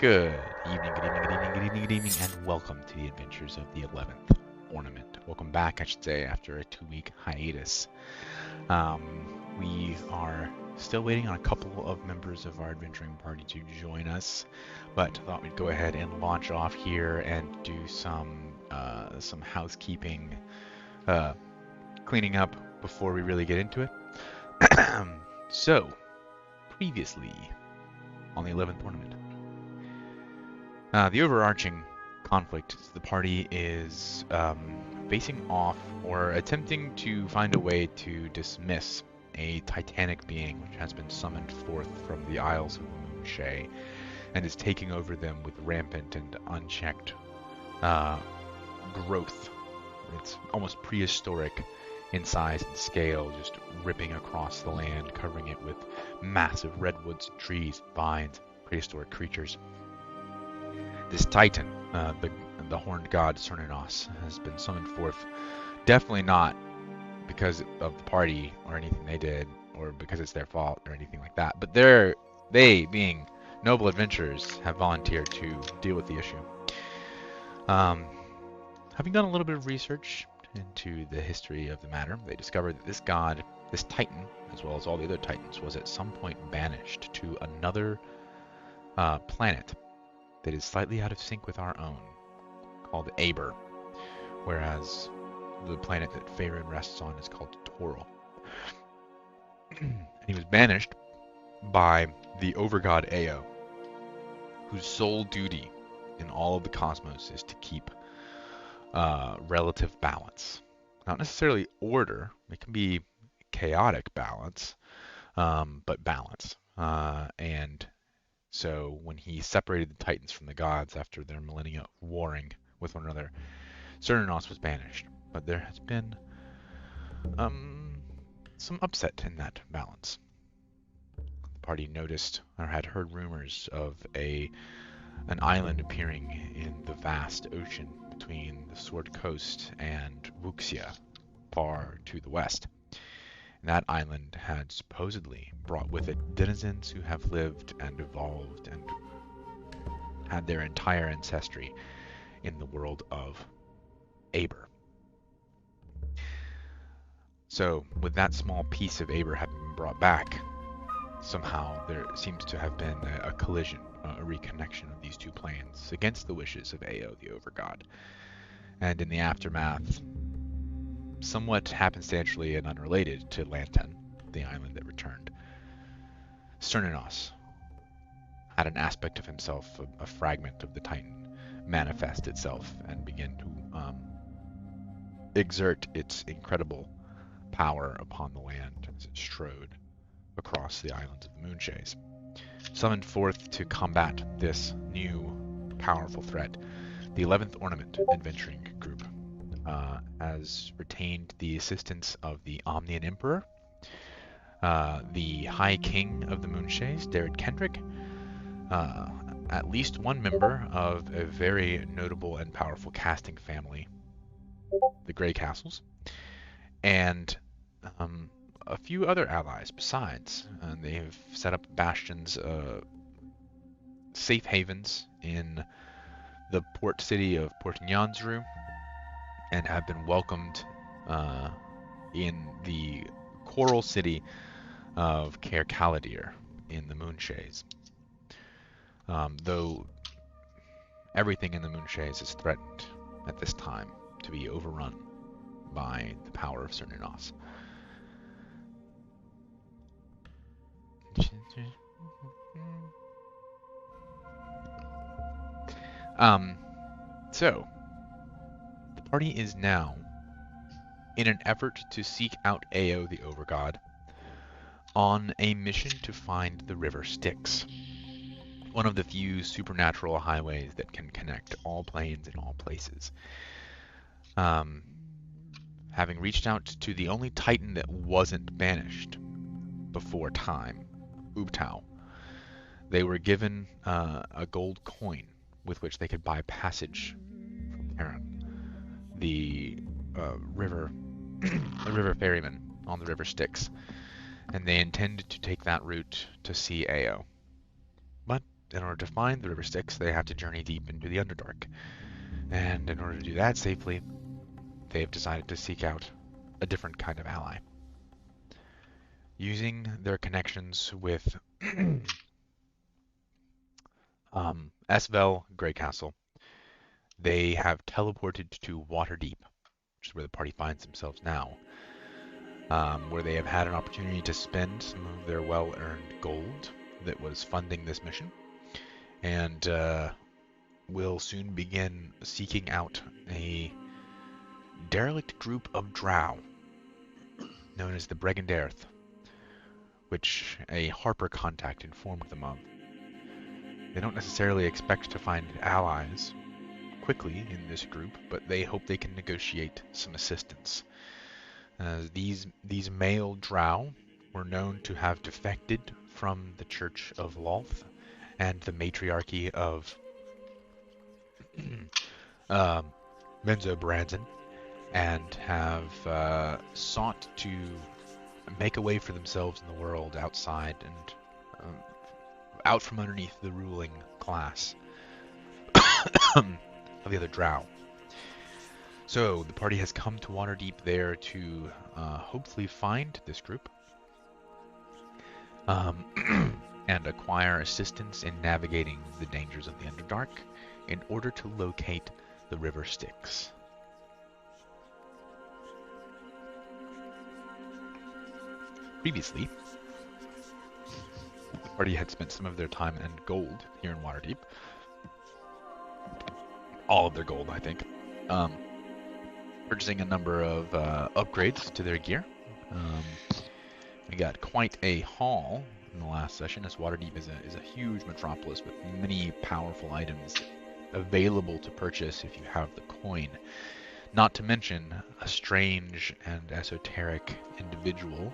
Good evening, good evening, good evening, good evening, good evening, and welcome to the adventures of the 11th Ornament. Welcome back, I should say, after a 2-week hiatus. We are still waiting on a couple of members of our adventuring party to join us, but thought we'd go ahead and launch off here and do some housekeeping, cleaning up before we really get into it. So, previously on the 11th Ornament. The overarching conflict is the party is facing off or attempting to find a way to dismiss a titanic being which has been summoned forth from the Isles of the Moonshae and is taking over them with rampant and unchecked growth. It's almost prehistoric in size and scale, just ripping across the land, covering it with massive redwoods, trees, vines, prehistoric creatures. This Titan, the horned god Cernanos, has been summoned forth, definitely not because of the party or anything they did, or because it's their fault or anything like that, but they, being noble adventurers, have volunteered to deal with the issue. Having done a little bit of research into the history of the matter, they discovered that this god, this Titan, as well as all the other Titans, was at some point banished to another planet that is slightly out of sync with our own, called Aber, whereas the planet that Faerun rests on is called Toril. And he was banished by the overgod Ao, whose sole duty in all of the cosmos is to keep relative balance. Not necessarily order, it can be chaotic balance, but balance. And so when he separated the Titans from the gods after their millennia warring with one another, Cernanos was banished. But there has been some upset in that balance. The party noticed or had heard rumors of an island appearing in the vast ocean between the Sword Coast and Wuxia, far to the west. That island had supposedly brought with it denizens who have lived and evolved and had their entire ancestry in the world of Aber. So, with that small piece of Aber having been brought back, somehow there seems to have been a collision, a reconnection of these two planes against the wishes of Ao, the Overgod. And in the aftermath, somewhat happenstantially and unrelated to Lanten, the island that returned, Cernanos had an aspect of himself, a fragment of the Titan, manifest itself and begin to exert its incredible power upon the land as it strode across the islands of the Moonshaes. Summoned forth to combat this new, powerful threat, the 11th Ornament adventuring group has retained the assistance of the Omnian Emperor, the High King of the Moonshaes, Darrett Kendrick, at least one member of a very notable and powerful casting family, the Grey Castles, and a few other allies besides. They have set up bastions, safe havens in the port city of Port Nyanzru, and have been welcomed in the coral city of Caer Caladir in the Moonshaes. Though everything in the Moonshaes is threatened at this time to be overrun by the power of Cernanos. So, the party is now in an effort to seek out Ao the Overgod on a mission to find the River Styx, one of the few supernatural highways that can connect all planes and all places. Having reached out to the only Titan that wasn't banished before time, Ubtao, they were given a gold coin with which they could buy passage from Terran, the river ferryman on the River Styx, and they intended to take that route to see Ao. But in order to find the river Styx, they have to journey deep into the Underdark. And in order to do that safely, they've decided to seek out a different kind of ally. Using their connections with Esvel Greycastle, they have teleported to Waterdeep, which is where the party finds themselves now, where they have had an opportunity to spend some of their well-earned gold that was funding this mission, and will soon begin seeking out a derelict group of drow known as the Bregenderth, which a Harper contact informed them of. They don't necessarily expect to find allies quickly in this group, but they hope they can negotiate some assistance. These male drow were known to have defected from the Church of Lolth and the Matriarchy of Menzoberranzan, and have sought to make a way for themselves in the world outside and out from underneath the ruling class of the other drow. So the party has come to Waterdeep there to hopefully find this group and acquire assistance in navigating the dangers of the Underdark in order to locate the river Styx. Previously, the party had spent some of their time and gold here in Waterdeep. All of their gold, I think. Purchasing a number of upgrades to their gear. We got quite a haul in the last session, as Waterdeep is a huge metropolis with many powerful items available to purchase if you have the coin. Not to mention a strange and esoteric individual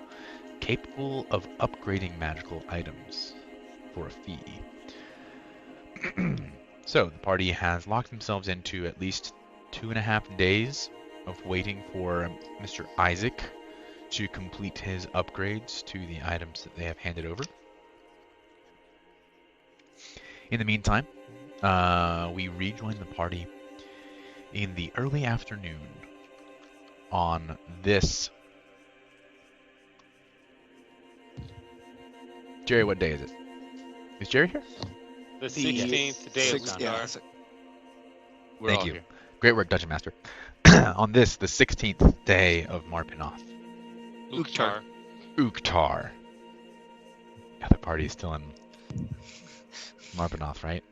capable of upgrading magical items for a fee. So the party has locked themselves into at least 2.5 days of waiting for Mr. Isaac to complete his upgrades to the items that they have handed over. In the meantime, we rejoin the party in the early afternoon on this... Jerry, what day is it? Is Jerry here? The 16th day of Ukhtar. Thank you. Here. Great work, Dungeon Master. On this, the 16th day of Marpinoth. Ukhtar. Ukhtar. The other party is still in Marpinoth, right?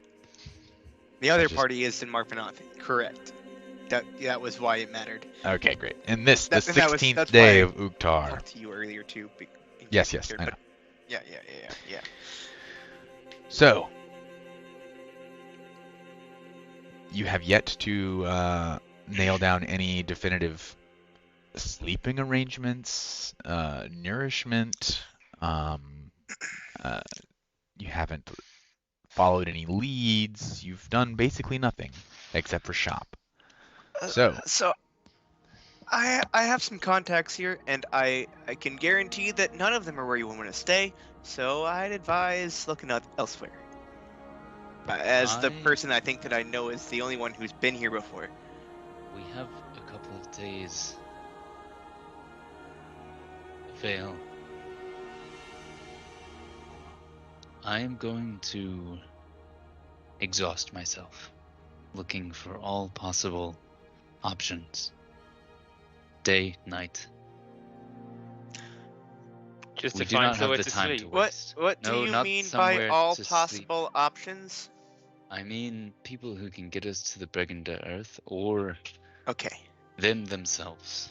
The other party is in Marpinoth. Correct. That was why it mattered. Okay, great. And this, the 16th day of Ukhtar. I talked to you earlier too. Yes, I know. Yeah. So, you have yet to nail down any definitive sleeping arrangements, nourishment. You haven't followed any leads. You've done basically nothing except for shop. So I have some contacts here, and I can guarantee that none of them are where you want to stay. So I'd advise looking elsewhere. As the person I think that I know is the only one who's been here before. We have a couple of days. Vale. I am going to exhaust myself, looking for all possible options. Day, night. Just we to do find not have somewhere the to time sleep. to waste. What do you mean by all possible options? I mean people who can get us to the Bregender Earth, or them themselves.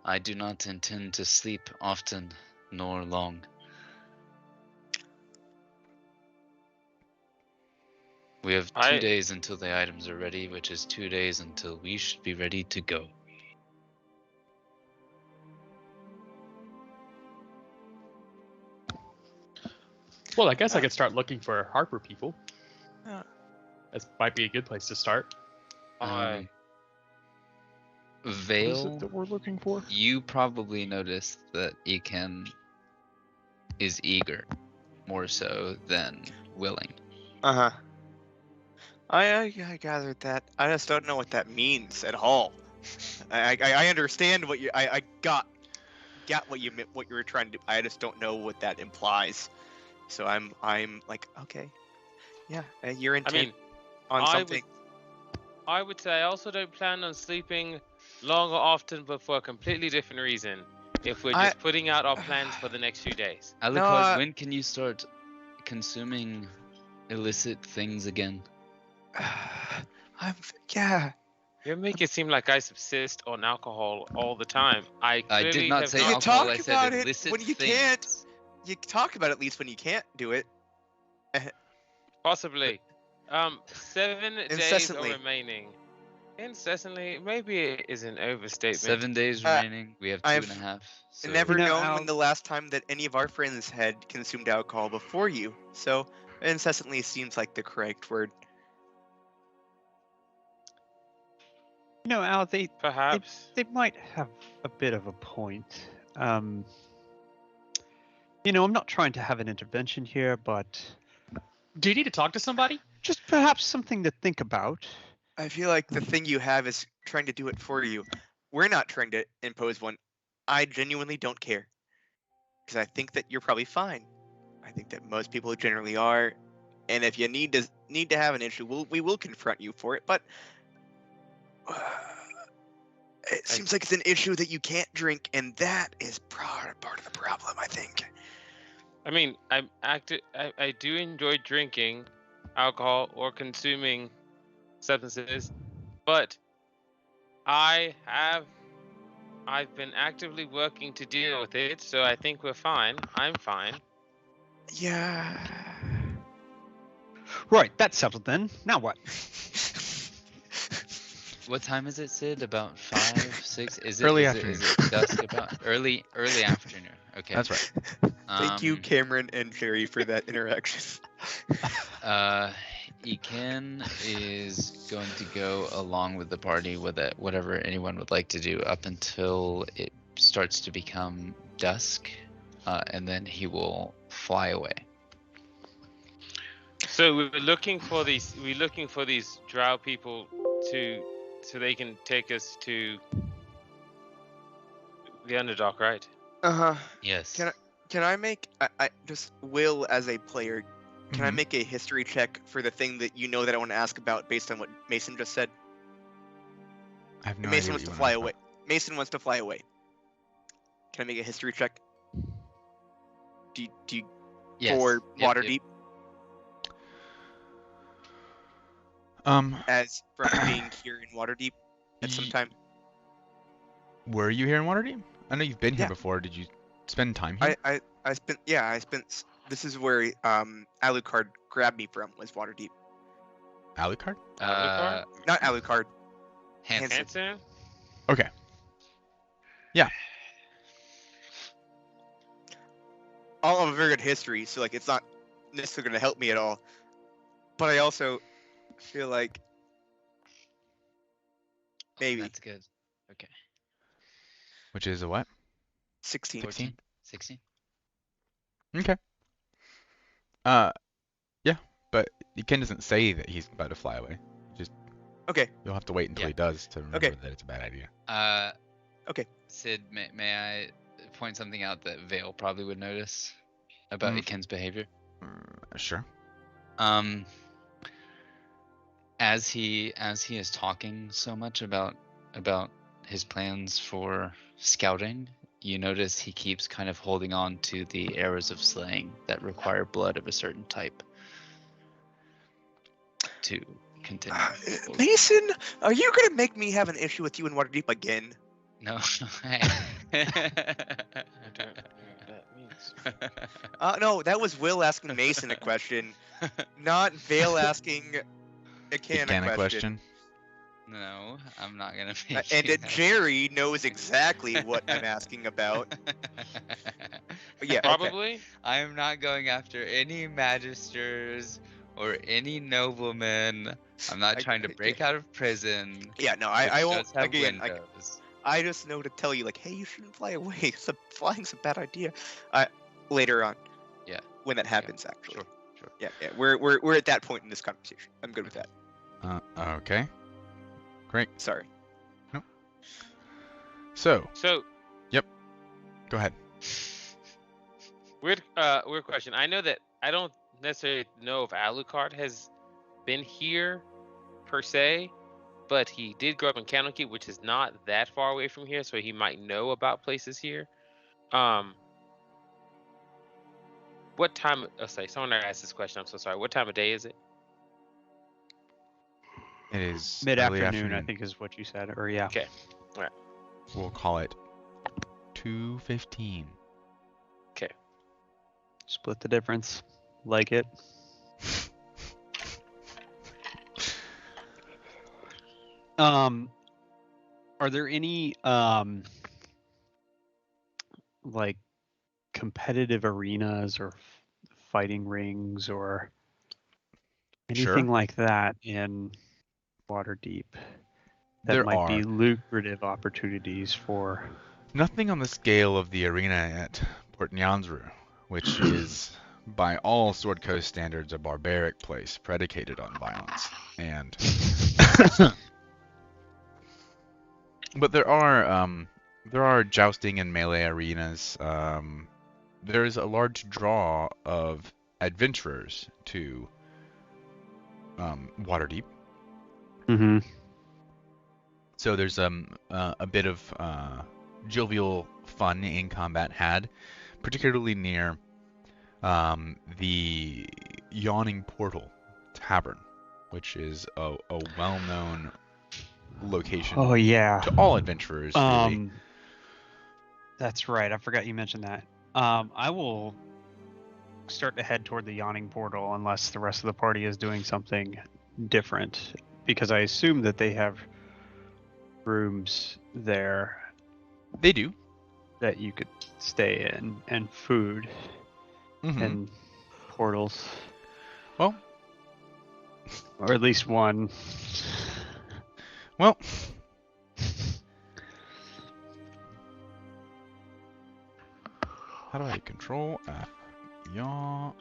I do not intend to sleep often nor long. We have 2 days until the items are ready, which is 2 days until we should be ready to go. Well, I guess I could start looking for Harper people. That might be a good place to start. Vale, What is it that we're looking for? You probably noticed that Iken is eager, more so than willing. Uh-huh. I gathered that. I just don't know what that means at all. I understand what you I got what you were trying to do. I just don't know what that implies. So I'm like, okay, yeah, you're intent on something. I would say I also don't plan on sleeping long or often, but for a completely different reason. If we're just putting out our plans for the next few days. Alucard, when can you start consuming illicit things again? Yeah. You make it seem like I subsist on alcohol all the time. I did not say You alcohol. talk I said about it illicit when you things. can't. You talk about it at least when you can't do it. Possibly. 7 days are remaining. Incessantly, maybe it is an overstatement. 7 days remaining. We have 2.5. So. Never known when the last time that any of our friends had consumed alcohol before you. So incessantly seems like the correct word. Al, perhaps they might have a bit of a point. I'm not trying to have an intervention here, but do you need to talk to somebody? Just perhaps something to think about. I feel like the thing you have is trying to do it for you. We're not trying to impose one. I genuinely don't care. Because I think that you're probably fine. I think that most people generally are. And if you need to have an issue, we will confront you for it. But it seems like it's an issue that you can't drink, and that is part of the problem, I think. I mean, I do enjoy drinking alcohol or consuming substances, but I've been actively working to deal with it, so I think we're fine. I'm fine. Yeah. Right, that's settled then. Now what? What time is it, Sid? About 5, 6? Is it early afternoon? Is it dusk? About early afternoon. Okay. That's right. Thank you, Cameron and Jerry, for that interaction. Iken is going to go along with the party with it, whatever anyone would like to do up until it starts to become dusk, and then he will fly away. So we're looking for these drow people so they can take us to the Underdark, right? Yes. Can I make I just Will as a player? Can I make a history check for the thing that that I want to ask about based on what Mason just said? I have no Mason idea wants to fly away. Mason wants to fly away. Can I make a history check? Do you for Waterdeep? As from being here in Waterdeep at some time. Were you here in Waterdeep? I know you've been here before. Did you spend time here? I spent. This is where Alucard grabbed me from. Was Waterdeep. Alucard? Not Alucard. Hanson. Okay. Yeah. I'll have a very good history, so it's not necessarily going to help me at all. But I also feel like maybe that's good. Okay. Which is a what? 16. 16. Okay. Yeah, but Ken doesn't say that he's about to fly away. Just you'll have to wait until he does to remember that it's a bad idea. Okay. Sid, may I point something out that Vale probably would notice about Ken's behavior? Sure. As he is talking so much about his plans for scouting, you notice he keeps kind of holding on to the arrows of slaying that require blood of a certain type to continue. Mason, are you gonna make me have an issue with you in Waterdeep again? No. I don't know what that means. No, that was Will asking Mason a question, not Vale asking Ikan a question. No, I'm not gonna make and Jerry knows exactly what I'm asking about. Yeah, probably. Okay. I am not going after any magisters or any noblemen. I'm not trying to break out of prison. Yeah, no, I won't. Again, I just know to tell you, hey, you shouldn't fly away. Flying's a bad idea. Later on. Yeah. When that happens, actually. Sure. Yeah. We're at that point in this conversation. I'm good with that. Okay. Great. Sorry. No. So. Yep. Go ahead. Weird question. I know that I don't necessarily know if Alucard has been here per se, but he did grow up in Candlekeep, which is not that far away from here, so he might know about places here. What time? Oh, sorry, someone asked this question. I'm so sorry. What time of day is it? It is mid-afternoon, I think is what you said, or yeah. Okay. All right. We'll call it 2:15. Okay. Split the difference. Like it. Are there any like competitive arenas or fighting rings or anything like that in Waterdeep that There might be are. lucrative opportunities for? Nothing on the scale of the arena at Port Nyanzru, which is by all Sword Coast standards a barbaric place predicated on violence. And but there are jousting and melee arenas. There's a large draw of adventurers to Waterdeep. Mm-hmm. So there's a bit of jovial fun in combat had, particularly near the Yawning Portal Tavern, which is a well-known location Oh yeah. to all adventurers, really. That's right. I forgot you mentioned that. I will start to head toward the Yawning Portal unless the rest of the party is doing something different, because I assume that they have rooms there. They do. That you could stay in, and food, and portals. Well, or at least one. Well, how do I control yaw?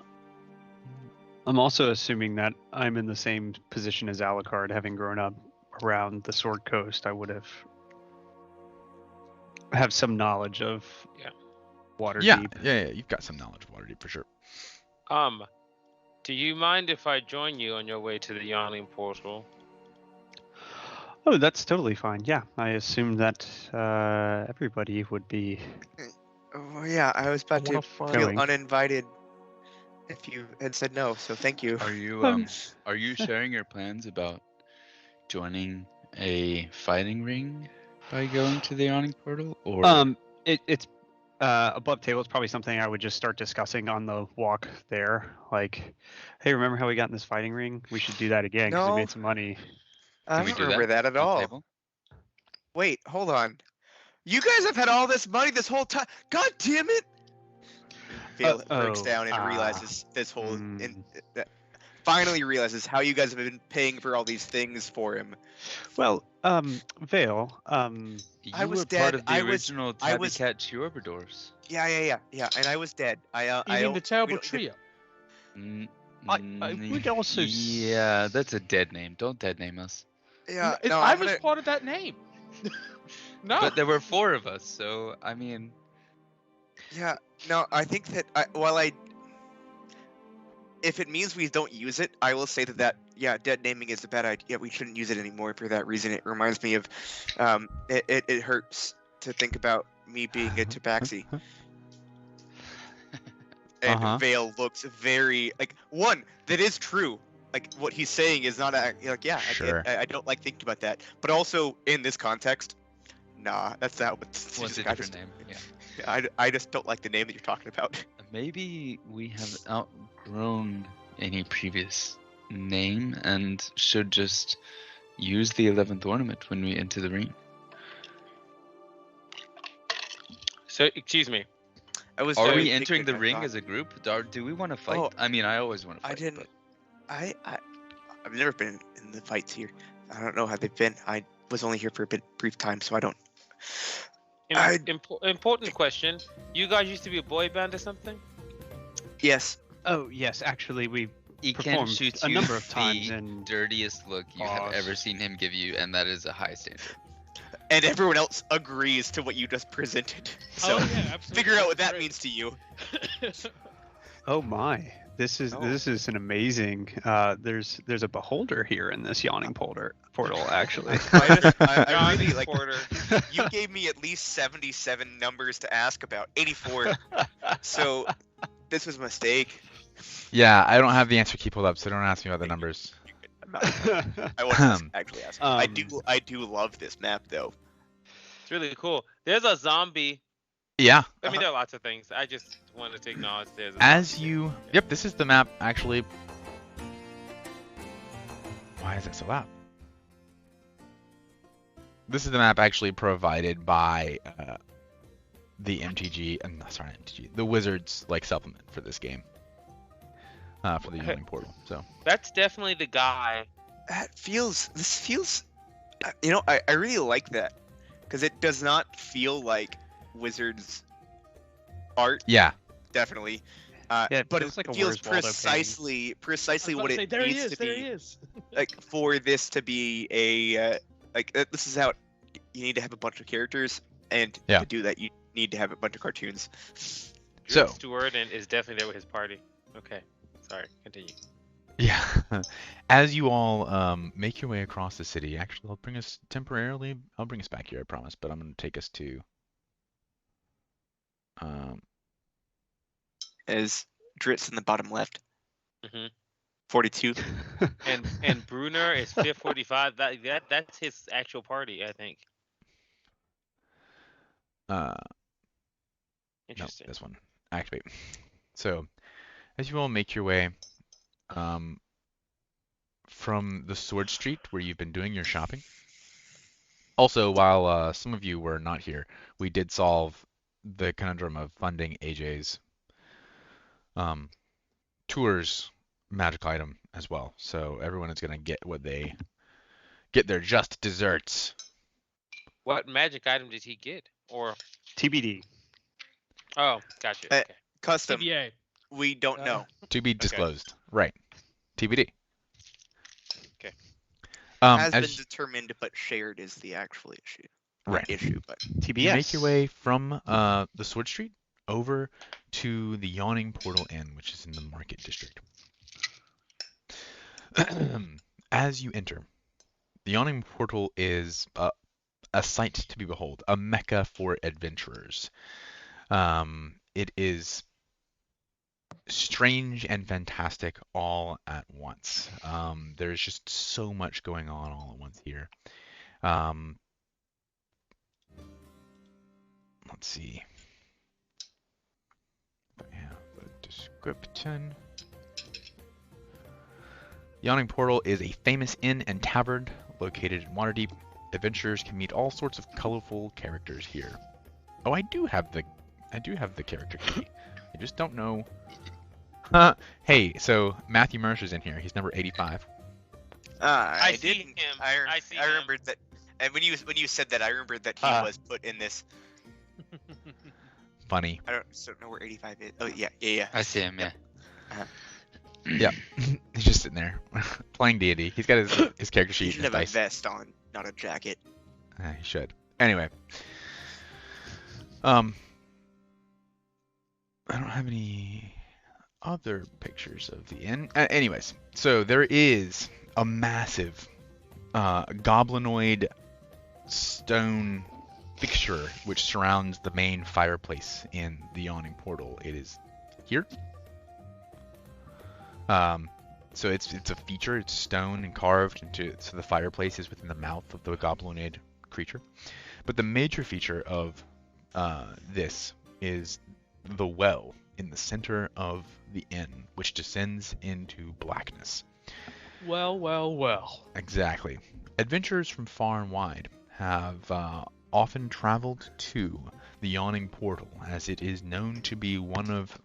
I'm also assuming that I'm in the same position as Alucard, having grown up around the Sword Coast. I would have some knowledge of Waterdeep. Yeah, you've got some knowledge of Waterdeep for sure. Do you mind if I join you on your way to the Yawning Portal? Oh, that's totally fine. Yeah, I assume that everybody would be. Oh yeah, I was about to feel uninvited if you had said no. So thank you. Are you sharing your plans about joining a fighting ring by going to the Yawning Portal, or it's above table. It's probably something I would just start discussing on the walk there. Like, hey, remember how we got in this fighting ring? We should do that again because we made some money. I don't remember that at all. Table? Wait, hold on. You guys have had all this money this whole time. God damn it! Phil breaks down and realizes this whole. Finally realizes how you guys have been paying for all these things for him. Well, Vale, you were part of the original Tabby Cat Chiorvadors. Yeah, and I was dead. You mean the terrible trio? We also. Yeah, that's a dead name. Don't dead name us. Yeah, I was part of that name. No, but there were 4 of us, so I mean. Yeah, no, I think that if it means we don't use it, I will say that dead naming is a bad idea. We shouldn't use it anymore for that reason. It reminds me of, it hurts to think about me being a tabaxi. And Vale looks very that is true. Like what he's saying is not sure. I don't like thinking about that. But also in this context, nah, that's not what's a different name. Yeah. I just don't like the name that you're talking about. Maybe we have outgrown any previous name and should just use the 11th ornament when we enter the ring. So, excuse me. Are we entering the ring as a group? Do we want to fight? I mean, I always want to fight. I've never been in the fights here. I don't know how they've been. I was only here for a brief time, so I don't. Important question. You guys used to be a boy band or something? Yes. Oh yes, actually we He can performed shoot a you number of times the and dirtiest look you have Pause. ever seen him give you, and that is a high standard. And everyone else agrees to what you just presented. So Oh, yeah, absolutely. figure out what That's that great. means to you. oh my, this is an amazing. There's a beholder here in this yawning portal actually. I really like. Porter. You gave me at least 77 numbers to ask about. 84. So this was a mistake. Yeah, I don't have the answer key pulled up, so don't ask me about the numbers. I wasn't actually asking. I do love this map though. It's really cool. There's a zombie. Yeah. I mean, there are lots of things. I just wanted to acknowledge there's a As zombie. you... Yep, this is the map, actually. Why is it so loud? This is the map actually provided by the MTG... sorry, MTG. The Wizards, like, supplement for this game. For the Yawning Portal, so... That's definitely the guy. This feels, you know, I really like that. Because it does not feel like Wizards art. Yeah. Definitely. Yeah, it but feels it like a feels Where's Waldo precisely what it there he needs is, to there be. he is. Like, for this to be a, this is how you need to have a bunch of characters. And Yeah. to do that, you need to have a bunch of cartoons. So... Stewart and is definitely there with his party. Okay. Sorry, continue. Yeah. As you all make your way across the city, actually, I'll bring us back here, I promise, but I'm going to take us to... As Drit's in the bottom left. Mm-hmm. 42. And Bruner is 545. That's his actual party, I think. No, Interesting. this one. Activate. So, as you all make your way from the Sword Street where you've been doing your shopping. Also, while some of you were not here, we did solve the conundrum of funding AJ's tours magical item as well. So everyone is going to get their just desserts. What magic item did he get? Or TBD. oh, gotcha. Okay. Custom. TBA. We don't know. To be disclosed. Right. TBD. Okay. Has been As determined, but shared is the actual issue. Right. Issue, but TBS. you make your way from the Sword Street over to the Yawning Portal Inn, which is in the Market District. As you enter, the Yawning Portal is a sight to be behold, a mecca for adventurers. It is strange and fantastic all at once. There's just so much going on all at once here. Let's see. I have a description. Yawning Portal is a famous inn and tavern located in Waterdeep. Adventurers can meet all sorts of colorful characters here. Oh, I do have the character key. I just don't know. Hey, so Matthew Mercer's in here. He's number 85. I see didn't. him. I see him. remembered that. And when you said that, I remembered that he was put in this. Funny. I don't know where 85 is. Oh yeah. I see him, yeah. Yeah, he's just sitting there playing D&D. He's got his character sheet. He should and have his a dice. vest on, not a jacket. He should. Anyway, I don't have any other pictures of the inn. Anyways, so there is a massive goblinoid stone fixture which surrounds the main fireplace in the Yawning Portal. It is here. So it's a feature. It's stone and carved into, so the fireplace is within the mouth of the goblinoid creature. But the major feature of this is the well in the center of the inn, which descends into blackness. Well. Exactly. Adventurers from far and wide have often traveled to the Yawning Portal, as it is known to be one of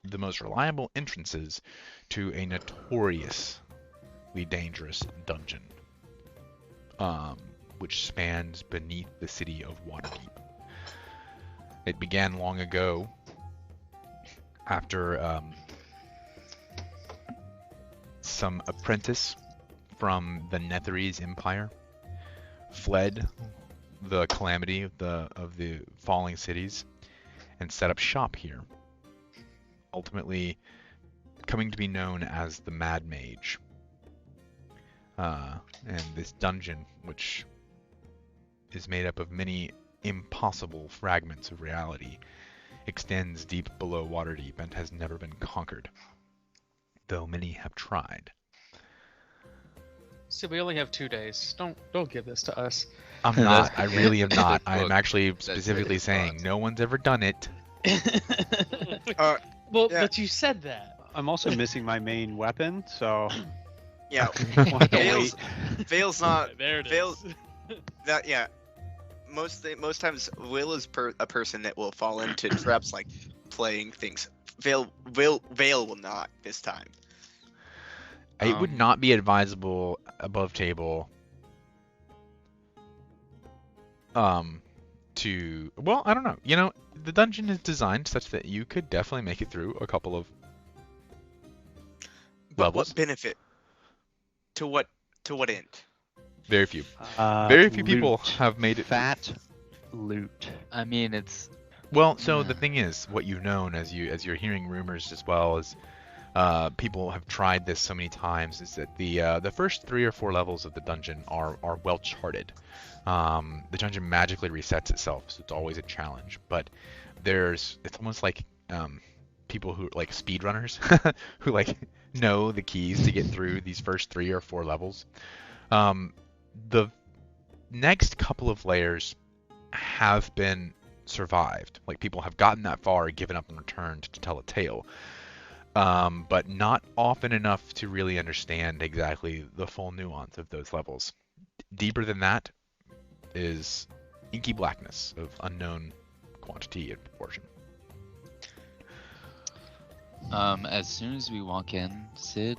the most reliable entrances to a notoriously dangerous dungeon, which spans beneath the city of Waterdeep. It began long ago after some apprentice from the Netherese Empire fled the calamity of the falling cities and set up shop here, ultimately coming to be known as the Mad Mage. And this dungeon, which is made up of many impossible fragments of reality, extends deep below Waterdeep and has never been conquered, though many have tried. So we only have 2 days. Don't give this to us. I'm not. I really am not. I am Book. actually That's specifically it. saying no one's ever done it. Well, yeah. but you said that. I'm also missing my main weapon, so Yeah, we'll have to Vale's, wait. Vale's not. There it Vale- is. That yeah. Most times, Will is a person that will fall into traps like playing things. Vale will not this time. It would not be advisable above table to, well, I don't know. You know, the dungeon is designed such that you could definitely make it through a couple of But levels. what benefit? To what end? Very few. Very few people Loot. have made it. Fat loot. I mean, it's Well, so the Yeah. thing is, what you've known as you're hearing rumors as well as people have tried this so many times, is that the first 3 or 4 levels of the dungeon are well charted. The dungeon magically resets itself, so it's always a challenge. But it's almost like people who like speedrunners who like know the keys to get through these first 3 or 4 levels. The next couple of layers have been survived. Like people have gotten that far, given up, and returned to tell a tale. But not often enough to really understand exactly the full nuance of those levels. Deeper than that is inky blackness of unknown quantity and proportion. as soon as we walk in, Sid,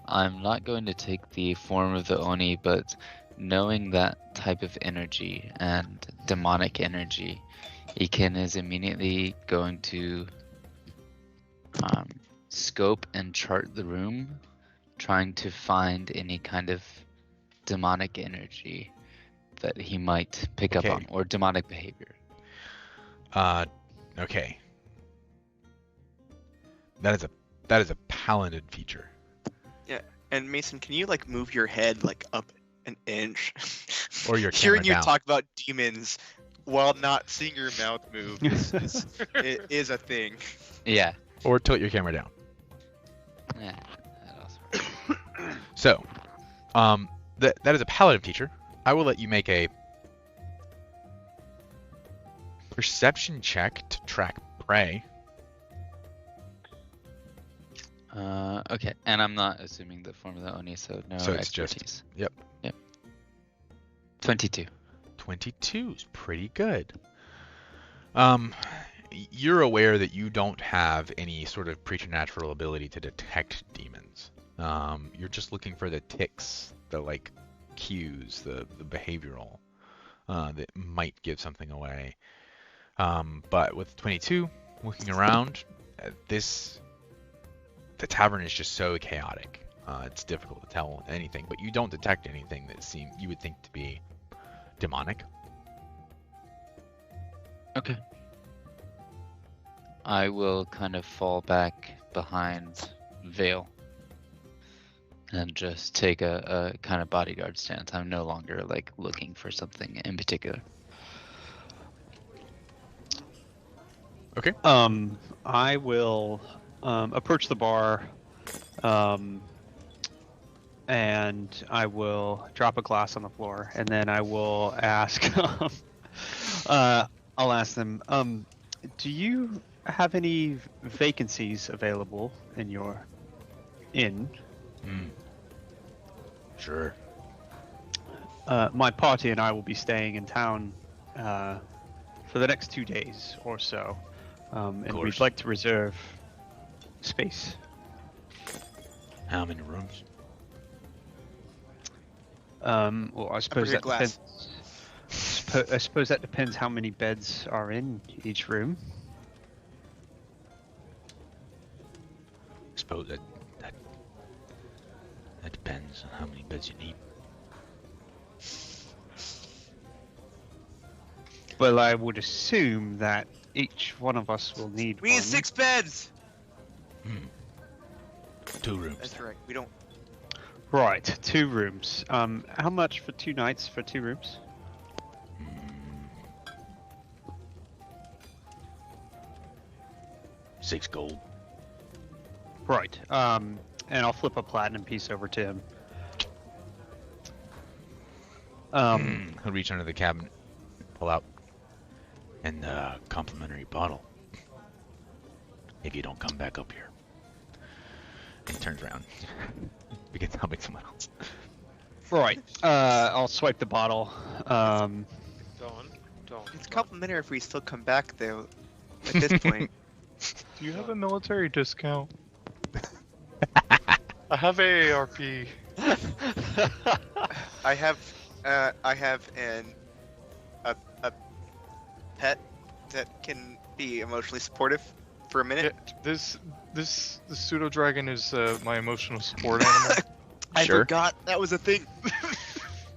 I'm not going to take the form of the Oni, but knowing that type of energy and demonic energy, Iken is immediately going to scope and chart the room, trying to find any kind of demonic energy that he might pick up Okay. on, or demonic behavior. Okay. That is a paladin feature. And Mason, can you like move your head like up an inch? Or your Hearing camera you down. talk about demons while not seeing your mouth move is a thing. Yeah. Or tilt your camera down. Yeah. That also. So, that is a paladin feature. I will let you make a perception check to track prey. Okay, and I'm not assuming the form of the Oni, so no So it's just- expertise. yep. 22. 22 is pretty good. You're aware that you don't have any sort of preternatural ability to detect demons. You're just looking for the ticks, the like cues, the behavioral that might give something away. But with 22, looking around, the tavern is just so chaotic. It's difficult to tell anything, but you don't detect anything that you would think to be demonic. Okay. I will kind of fall back behind Vale and just take a kind of bodyguard stance. I'm no longer like looking for something in particular. Okay. I will approach the bar, and I will drop a glass on the floor, and then I will ask. I'll ask them. Do you have any vacancies available in your inn? Sure. My party and I will be staying in town for the next 2 days or so, and course. we'd like to reserve space. How many rooms? Well, I suppose bring a that glass. depends. I suppose that depends how many beds are in each room. Suppose that depends on how many beds you need. Well, I would assume that each one of us will need We need one. 6 beds. 2 rooms. That's right. We don't. Right, 2 rooms. How much for 2 nights for 2 rooms? 6 gold. Right. And I'll flip a platinum piece over to him. He'll reach under the cabinet, pull out, and complimentary bottle. If you don't come back up here. And he turns around. Begins helping someone else. Right. I'll swipe the bottle. Don't. It's complimentary if we still come back though. At this point. Do you have a military discount? I have AARP. I have a pet that can be emotionally supportive for a minute. This pseudo dragon is my emotional support animal. I Sure. forgot that was a thing.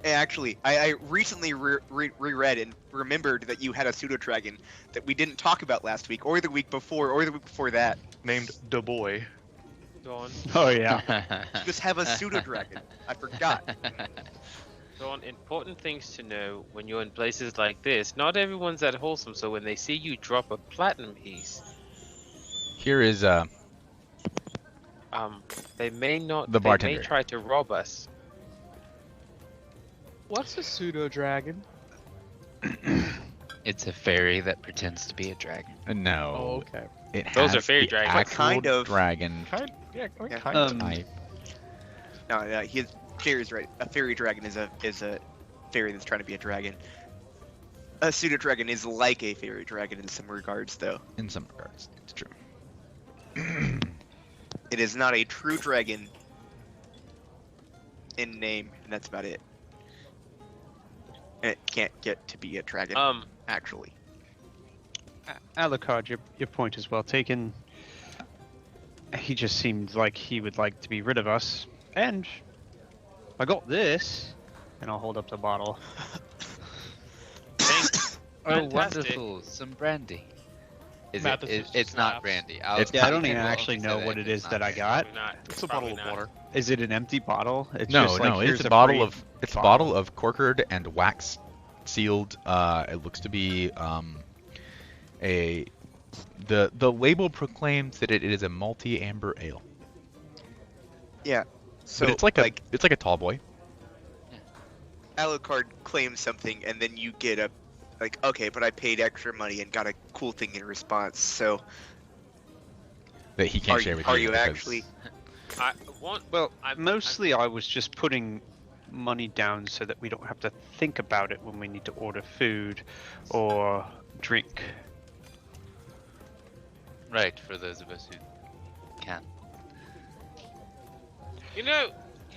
Actually, I recently reread and remembered that you had a pseudo dragon that we didn't talk about last week, or the week before, or the week before that. Named Da Boy. Dawn. Oh, yeah. You just have a pseudo dragon. I forgot. Dawn, important things to know when you're in places like this. Not everyone's that wholesome, so when they see you drop a platinum piece, Here is they may not. The They bartender. may try to rob us. What's a pseudo dragon? It's a fairy that pretends to be a dragon. no. Oh, okay. It Those has are fairy the dragons. actual Kind of. dragon Kind Yeah. of. type. No, Jerry's right. A fairy dragon is a fairy that's trying to be a dragon. A pseudo dragon is like a fairy dragon in some regards, though. In some regards, it's true. It is not a true dragon in name, and that's about it. And it can't get to be a dragon, actually. Alucard, your point is well taken. He just seemed like he would like to be rid of us. And I got this, and I'll hold up the bottle. Thanks. Oh, Fantastic. wonderful! Some brandy. Is Matt, it? this is It's just not laughs. brandy. Yeah, I don't even actually know what it is that I got. Probably not. It's a Probably bottle of not. water. Is it an empty bottle? It's No, just like, no, here's it's a bottle free of it's a bottle of corkered and wax sealed. It looks to be the label proclaims that it is a malty amber ale. Yeah. So But it's like a tall boy. Alucard claims something, and then you get a, like, okay, but I paid extra money and got a cool thing in response. So That he can't share with you. are you because- actually? I want. Well, I'm- mostly I was just putting money down so that we don't have to think about it when we need to order food or drink. Right, for those of us who can. You know,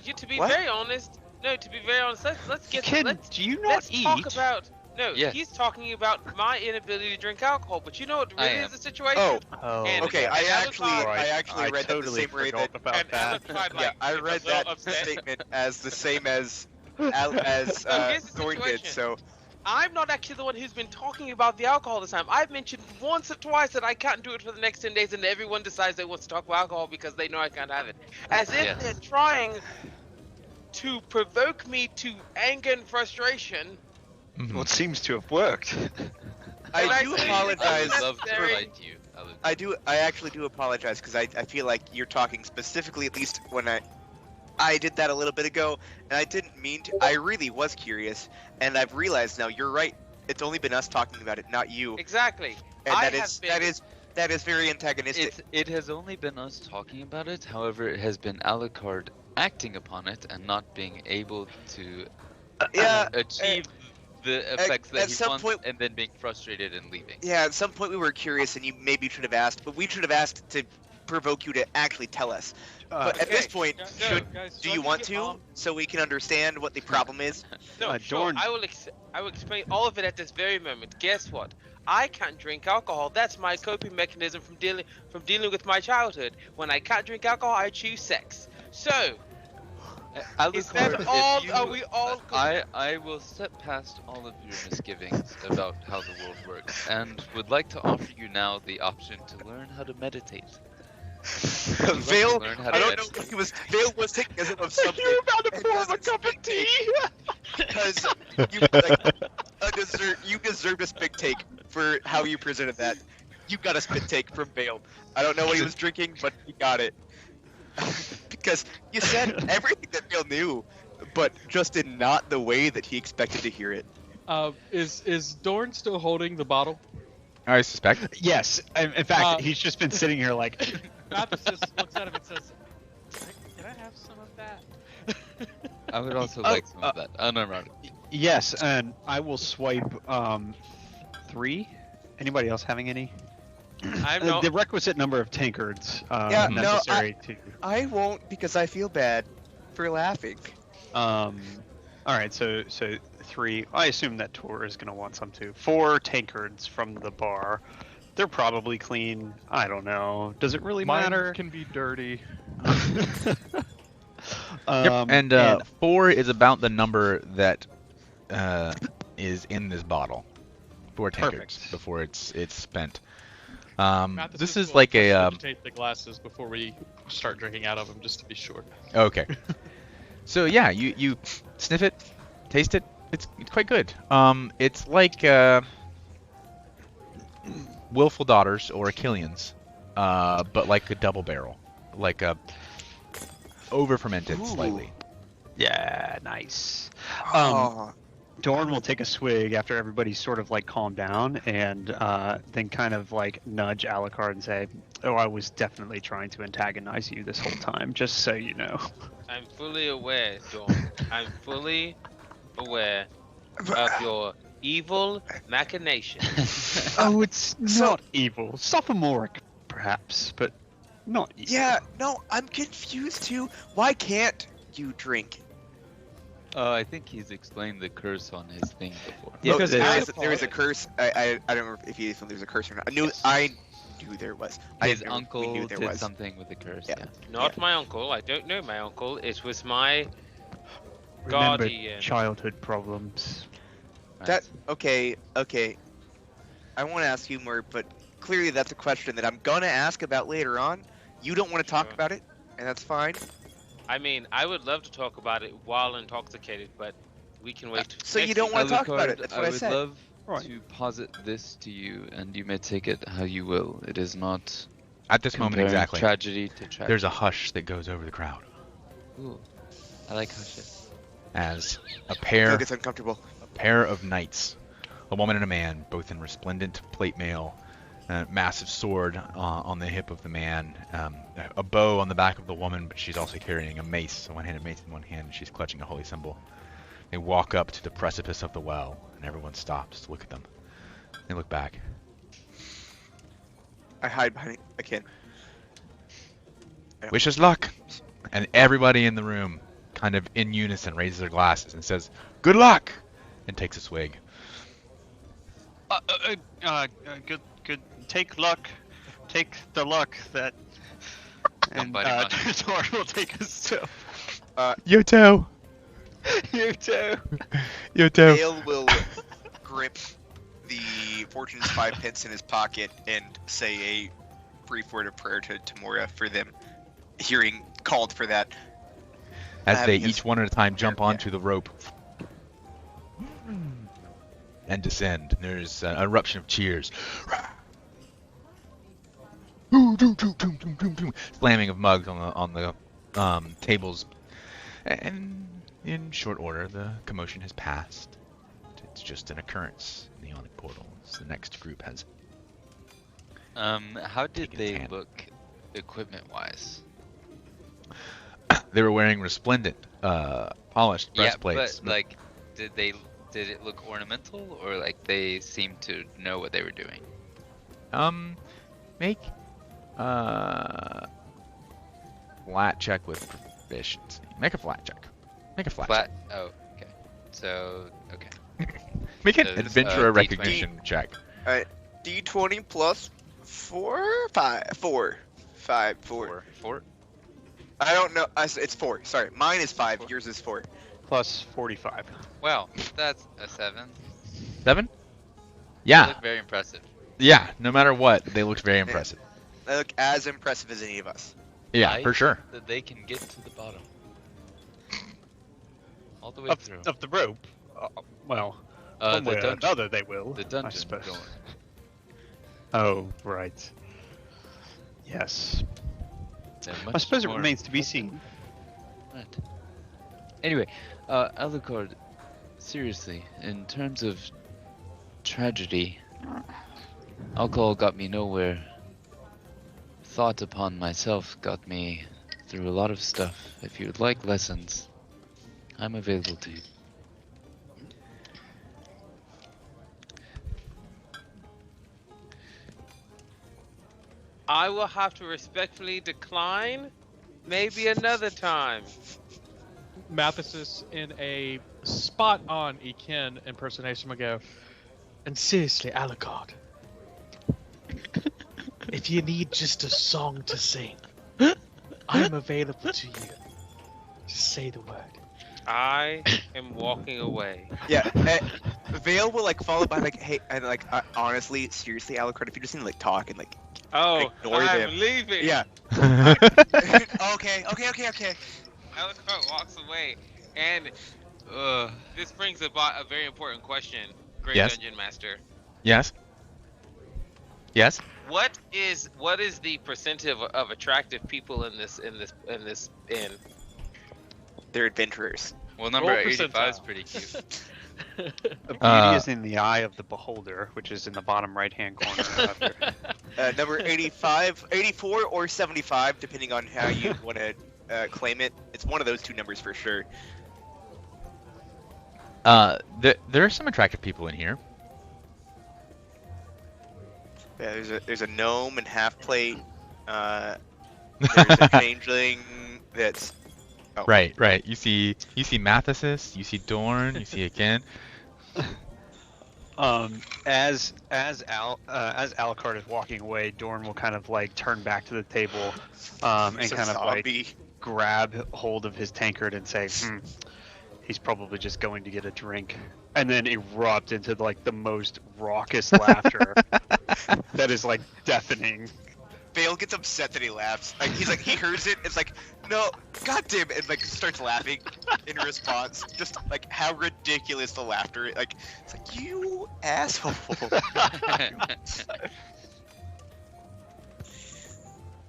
to be What? very honest. No, to be very honest, let's get. Kid, let's do you not let's eat? talk about. No, Yes. he's talking about my inability to drink alcohol. But you know what I really am. is the situation? Oh, Oh, And- okay. I and actually I read totally that the same way forgot that. about And that. Alucard, Yeah, like, I is a read little that upset. statement as the same as So here's the Thorn did. situation. So I'm not actually the one who's been talking about the alcohol this time. I've mentioned once or twice that I can't do it for the next 10 days, and everyone decides they want to talk about alcohol because they know I can't have it. As if Yes. they're trying to provoke me to anger and frustration. Mhm. Well, it seems to have worked. I But do I say- apologize. I would love to Necessary. fight you. I actually do apologize because I feel like you're talking specifically, at least when I did that a little bit ago, and I didn't mean to. I really was curious, and I've realized now you're right. It's only been us talking about it, not you, Exactly. and I that have is been- that is very antagonistic. It has only been us talking about it. However, it has been Alucard acting upon it and not being able to Yeah, achieve the effects at that he some wants, point- and then being frustrated and leaving. Yeah, at some point we were curious, and you maybe should have asked, but we should have asked to provoke you to actually tell us. But at this Okay. point, do you want to, so we can understand what the problem is? No, sure. Dorn- I will explain all of it at this very moment. Guess what? I can't drink alcohol. That's my coping mechanism from dealing with my childhood. When I can't drink alcohol, I choose sex. So, Alucard, all? if you, Are we all? I will step past all of your misgivings about how the world works, and would like to offer you now the option to learn how to meditate. Vale, I don't know what he was. Vale was taking a sip of something. You're about to and pour him a doesn't cup of spit tea. Because you deserve a spit take for how you presented that. You got a spit take from Vale. I don't know what he was drinking, but he got it. Because you said everything that Vale knew, but just in not the way that he expected to hear it. Is Dorn still holding the bottle? I suspect. Yes. In fact, he's just been sitting here like. Mathis just looks at him and says, "Can I have some of that?" I would also like some of that. Unironic. Yes, and I will swipe 3. Anybody else having any? The requisite number of tankards necessary to. I won't because I feel bad for laughing. All right, so 3. I assume that Tor is going to want some too. 4 tankards from the bar. They're probably clean. I don't know. Does it really matter? Mine can be dirty. And 4 is about the number that is in this bottle. 4 tankards before it's spent. This is like a. Take the glasses before we start drinking out of them, just to be sure. Okay. So yeah, you sniff it, taste it. It's quite good. It's like Willful Daughters or Achillians, but like a double barrel, like a over fermented slightly. Yeah, nice. Dorn will take a swig after everybody's sort of like calmed down, and then kind of like nudge Alucard and say, "Oh, I was definitely trying to antagonize you this whole time, just so you know." I'm fully aware, Dorn. I'm fully aware of your evil machinations. Oh, it's not evil. Sophomoric, perhaps, but not evil. Yeah, no, I'm confused too. Why can't you drink? I think he's explained the curse on his thing before. Yeah, because there is a curse. I don't remember if he there's a curse or not. I knew there was. His uncle did something with the curse. Yeah. Not my uncle. I don't know my uncle. It was my Remember guardian. Childhood problems. That okay. I want to ask you more, but clearly that's a question that I'm gonna ask about later on. You don't want to talk about it, and that's fine. I mean, I would love to talk about it while intoxicated, but we can wait. So you don't want to talk about it? That's what I said. I would love to posit this to you, and you may take it how you will. It is not at this moment exactly tragedy to tragedy. There's a hush that goes over the crowd. Ooh, I like hushes. As a pair gets uncomfortable. A pair of knights, a woman and a man, both in resplendent plate mail, a massive sword on the hip of the man, a bow on the back of the woman, but she's also carrying a mace, a one-handed mace in one hand, and she's clutching a holy symbol. They walk up to the precipice of the well, and everyone stops to look at them. They look back. I hide behind Akin. Wish us luck! And everybody in the room, kind of in unison, raises their glasses and says, "Good luck!" and takes a swig. Good. Take luck. Take the luck that. And Tor will take a sip. Yoto! Yoto! Yoto! Dale will grip the Fortune's 5 pence in his pocket and say a brief word of prayer to Tamora for them hearing called for that. As they each one at a time jump onto the rope and descend. There's an eruption of cheers. Slamming of mugs on the tables. And in short order, the commotion has passed. It's just an occurrence in the Ionic portal. The next group has. How did they look equipment-wise? They were wearing resplendent, polished breastplates. Yeah, but like, did it look ornamental, or like they seemed to know what they were doing? Make flat check with proficiency. Make a flat check. Make a flat check. Oh, okay. So, okay. Make an adventurer recognition check. Alright. D20 plus 4? 5. 4. 5. 4. 4. I don't know. It's 4. Sorry, mine is 5. Yours is 4. Plus 45. Well, that's a 7. 7? They Yeah. look very impressive. Yeah. No matter what, they looked very impressive. They look as impressive as any of us. Yeah, for sure. That they can get to the bottom. All the way Of, through. of the rope. Well, one The way or dungeon. another they will. The I dungeon suppose. door. Oh, right. Yes. They're I much suppose it more remains to be open. seen. Right. Anyway, Alucard, seriously, in terms of tragedy, alcohol got me nowhere. Thought upon myself got me through a lot of stuff. If you'd like lessons, I'm available to you. I will have to respectfully decline. Maybe another time. Mathesis, in a spot-on Ekin impersonation, would go, and seriously, Alucard, if you need just a song to sing, I'm available to you. Just say the word. I am walking away. Yeah, Vale will like follow by like, hey, and like honestly, seriously, Alucard, if you just need to like talk and like Oh, ignore I'm them. leaving. Yeah. Okay. Alucard walks away, and this brings about a very important question, Great Yes. Dungeon Master. Yes. Yes. What is the percentage of attractive people in this inn? They're adventurers. Well, number Roll 85 is percentile. pretty cute. The beauty is in the eye of the beholder, which is in the bottom right-hand corner. Number 85, 84, or 75, depending on how you want to claim it. It's one of those two numbers for sure. There are some attractive people in here. Yeah, there's a gnome and half plate. There's a changeling that's. Oh. Right. You see Mathesis, you see Dorn, you see Akin. As Alucard is walking away, Dorn will kind of like turn back to the table, and He's a kind of zombie. like grab hold of his tankard and say, he's probably just going to get a drink, and then erupt into like the most raucous laughter that is like deafening. Vale gets upset that he laughs. Like he hears it. It's like, no, goddamn it, and like starts laughing in response. Just like how ridiculous the laughter. Like it's like you asshole.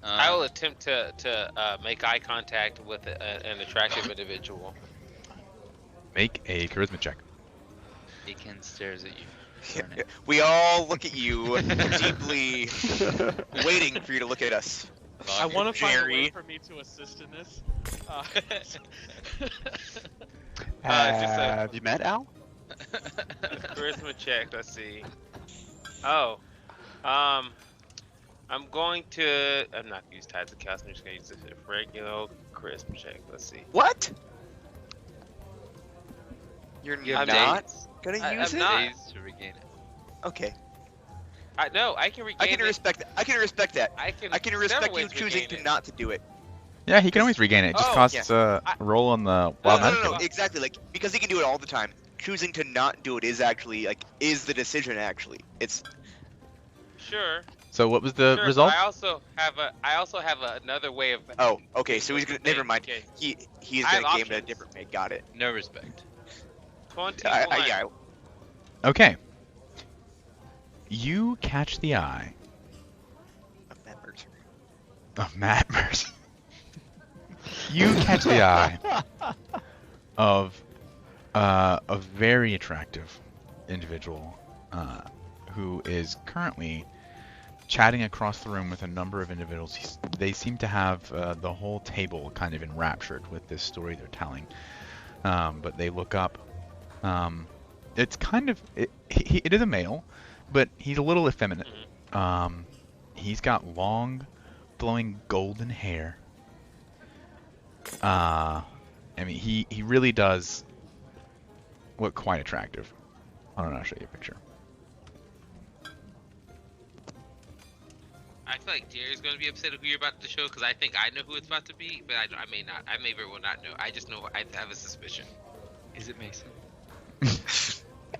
I will attempt to make eye contact with an attractive individual. Make a charisma check. Deacon stares at you. We all look at you deeply, waiting for you to look at us. I want to find a Jerry. way for me to assist in this. Have you met Al? Charisma check. Let's see. Oh, I'm going to. I'm not gonna use Tides of Chaos. I'm just gonna use this regular charisma check. Let's see. What? You're I'm not gonna use I'm it? not. Days to regain it. Okay. No, I can regain I can it. respect that. I can respect that. I can respect several you ways choosing regain to it. not to do it. Yeah, he can always regain it. It just Oh, costs a roll on the wild magic. No, exactly. Like because he can do it all the time. Choosing to not do it is actually is the decision. Actually, it's Sure. So what was the Sure, result? I also have another way of. oh okay. So he's gonna never mind. Okay. He's I have gonna game it a options. different way. Got it. No respect. 21. Yeah. Okay. You catch the eye Matt Mercer. of Matt Mercer. You catch the eye of a very attractive individual who is currently chatting across the room with a number of individuals. They seem to have the whole table kind of enraptured with this story they're telling. But they look up. It's kind of it is a male, but he's a little effeminate. He's got long, flowing golden hair. I mean, he really does look quite attractive. I don't know. I'll show you a picture. I feel like Jerry's gonna be upset who you're about to show because I think I know who it's about to be, but I may not. I may very well not know. I just know I have a suspicion. Is it Mason?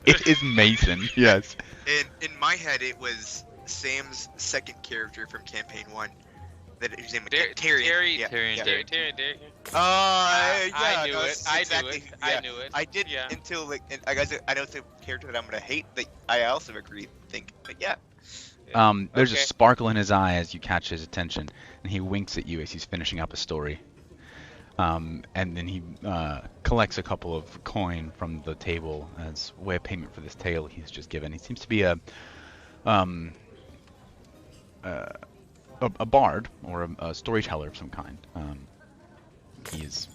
It is Mason. Yes. In my head, it was Sam's second character from campaign 1. That his name was Terry. Terry. Yeah. I knew it. Exactly, I knew it. I did until like, and I guess I know it's a character that I'm gonna hate. That I also think, but yeah. There's a sparkle in his eye as you catch his attention, and he winks at you as he's finishing up a story. And then he collects a couple of coin from the table as way of payment for this tale he's just given. He seems to be a bard or a storyteller of some kind. As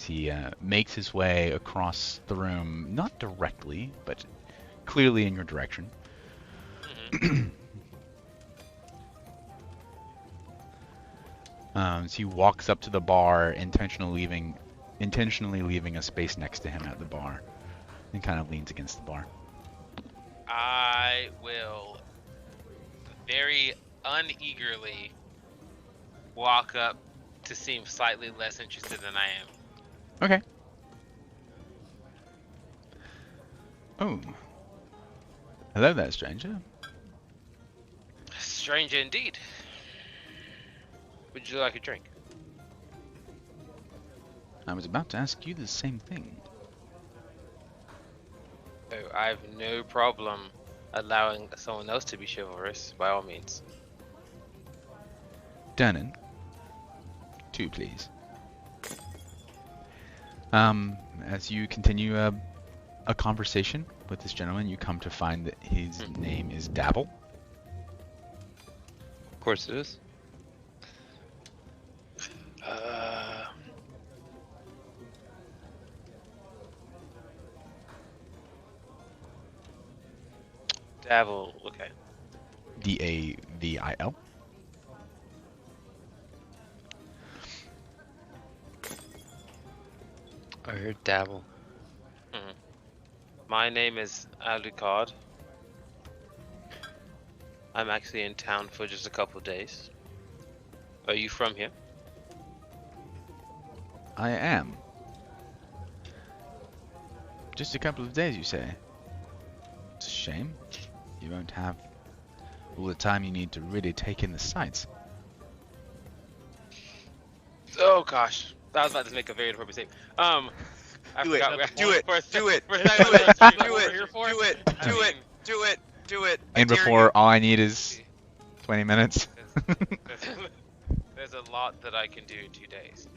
he makes his way across the room, not directly, but clearly in your direction. So he walks up to the bar, intentionally leaving a space next to him at the bar, and kind of leans against the bar. I will very uneagerly walk up to seem slightly less interested than I am. Okay. Oh. Hello there, stranger. Stranger indeed. Would you like a drink? I was about to ask you the same thing. Oh, I have no problem allowing someone else to be chivalrous, by all means. Dernan. 2, please. As you continue a conversation with this gentleman, you come to find that his name is Dabble. Of course it is. Davil, okay. Davil. I heard Dabble. My name is Alucard. I'm actually in town for just a couple of days. Are you from here? I am. Just a couple of days, you say? It's a shame. You won't have all the time you need to really take in the sights. Oh gosh, I was about to make a very inappropriate statement. I Do forgot it. Do it. Do it. Do it. And before, all I need is 20 minutes. There's a lot that I can do in 2 days.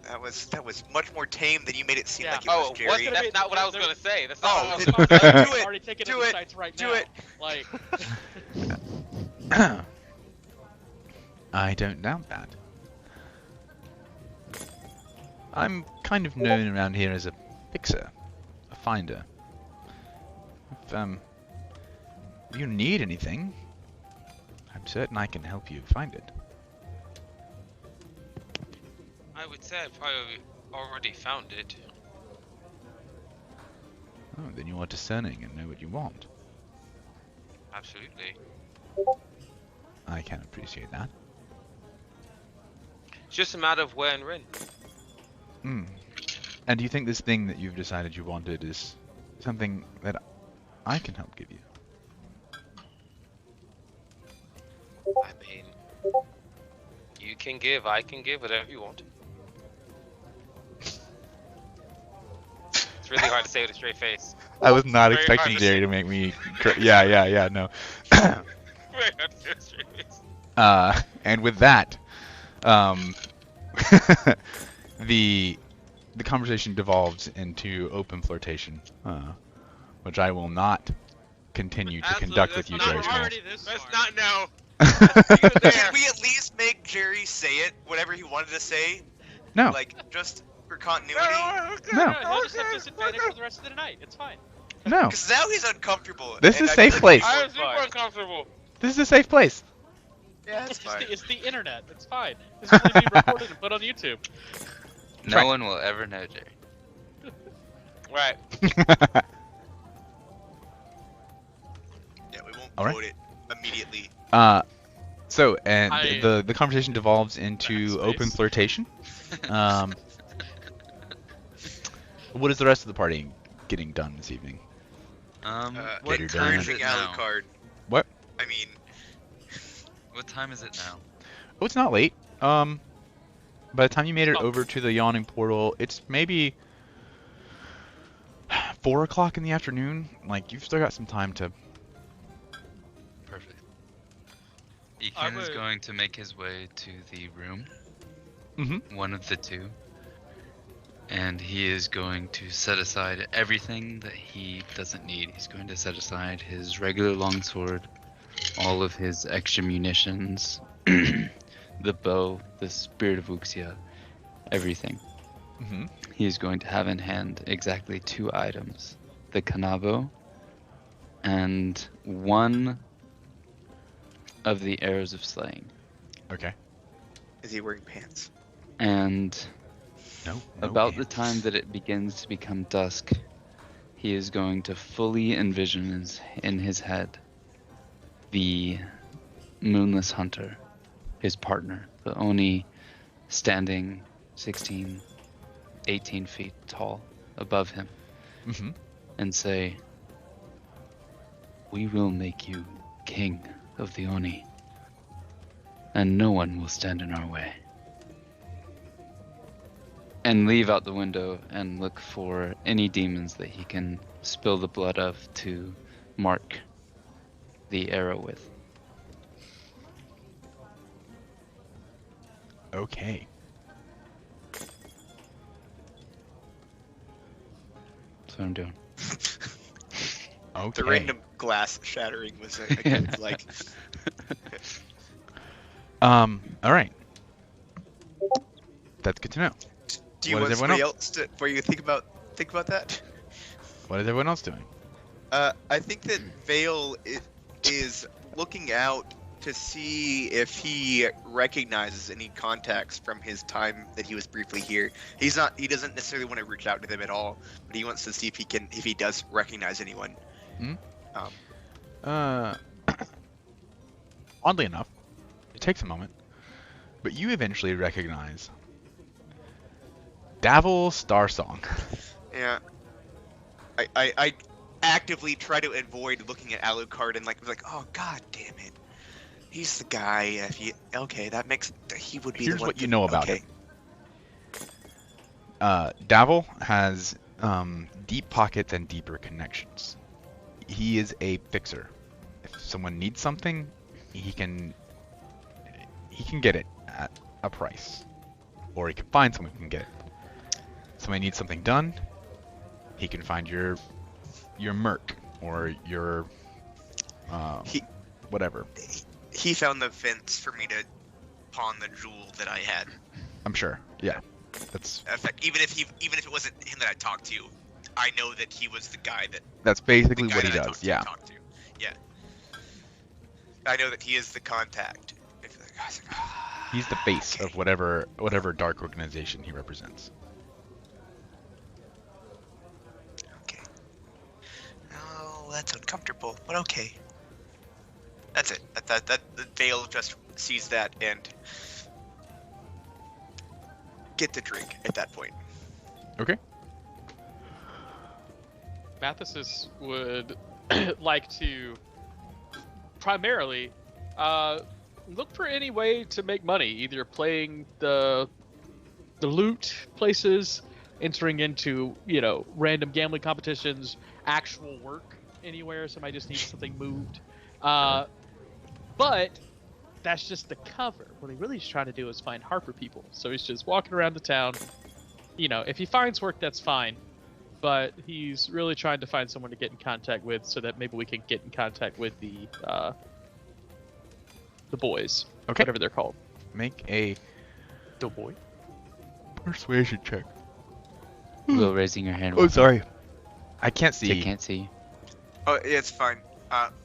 That was much more tame than you made it seem like it was, Jerry. That's not what I was gonna say. That's not what I was do gonna say. it. Already taking Do the it. sites right Do now. it. Like, I don't doubt that. I'm kind of known around here as a fixer, a finder. If you need anything, I'm certain I can help you find it. I would say I probably already found it. Oh, then you are discerning and know what you want. Absolutely. I can appreciate that. It's just a matter of where and when. And do you think this thing that you've decided you wanted is something that I can help give you? I mean, you can give, I can give, whatever you want. It's really hard to say with a straight face. I was not Very expecting hard to Jerry say. to make me... Yeah, no. Very hard to say with a straight face. And with that, the conversation devolves into open flirtation, which I will not continue to conduct with you, Jerry Small. Let's not know. Can we at least make Jerry say it, whatever he wanted to say? No. Like, just for continuity? No. he'll just have disadvantage for the rest of the night. It's fine. No. Because now he's uncomfortable. This and is I safe feel place. like I he's was super uncomfortable. This is a safe place. Yeah, it's fine. It's the internet. It's fine. This is being recorded and put on YouTube. No Right. one will ever know, Jerry. Right. Yeah, we won't All right. quote it immediately. So, and the conversation devolves into open Space. flirtation. What is the rest of the party getting done this evening? What Gator time is done. it now? Alucard. What? I mean, What time is it now? Oh, it's not late. By the time you made it over to the yawning portal, it's maybe 4 o'clock in the afternoon. Like, you've still got some time to... Perfect. Ethan is going to make his way to the room. Mm-hmm. One of the two. And he is going to set aside everything that he doesn't need. He's going to set aside his regular longsword, all of his extra munitions, the bow, the Spirit of Uxia, everything. Mm-hmm. He is going to have in hand exactly 2 items. The Kanabo and 1 of the arrows of slaying. Okay. is he wearing pants? And No. about the time that it begins to become dusk, he is going to fully envision in his head the Moonless Hunter, his partner, the Oni, standing 16, 18 feet tall above him, Mm-hmm. and say, "We will make you king of the Oni, and no one will stand in our way." And leave out the window and look for any demons that he can spill the blood of to mark the arrow with. Okay. That's what I'm doing. Okay. The random glass shattering was a good, like... All right. That's good to know. Do you What want is everyone somebody else to, where you think about that? What is everyone else doing? I think that Vale is looking out to see if he recognizes any contacts from his time that he was briefly here. He doesn't necessarily want to reach out to them at all, but he wants to see if he does recognize anyone. Oddly enough, it takes a moment, but you eventually recognize Davil Starsong. Yeah. I actively try to avoid looking at Alucard and like, oh god damn it. He's the guy. Okay, that makes he would be. Here's the one what you know about okay. it. Davil has deep pockets and deeper connections. He is a fixer. If someone needs something, he can get it at a price, or he can find someone who can get it. Somebody needs something done, he can find your merc or your whatever. He found the fence for me to pawn the jewel that I had. I'm sure. Yeah, that's. In fact, even if it wasn't him that I talked to, I know that he was the guy that. That's basically what he does. Yeah. Yeah. I know that he is the contact. He's the face of whatever dark organization he represents. Okay. Oh, that's uncomfortable, but okay. That's it. That Vale just sees that and get the drink at that point. Okay. Mathesis would like to primarily look for any way to make money, either playing the loot places, entering into, random gambling competitions, actual work anywhere, somebody just needs something moved. But that's just the cover. What he really is trying to do is find Harper people. So he's just walking around the town. If he finds work, that's fine. But he's really trying to find someone to get in contact with so that maybe we can get in contact with the boys. Okay. Whatever they're called. Make a Doughboy. persuasion check. Will, raising your hand. Oh, sorry. I can't see. I can't see. Oh, yeah, it's fine.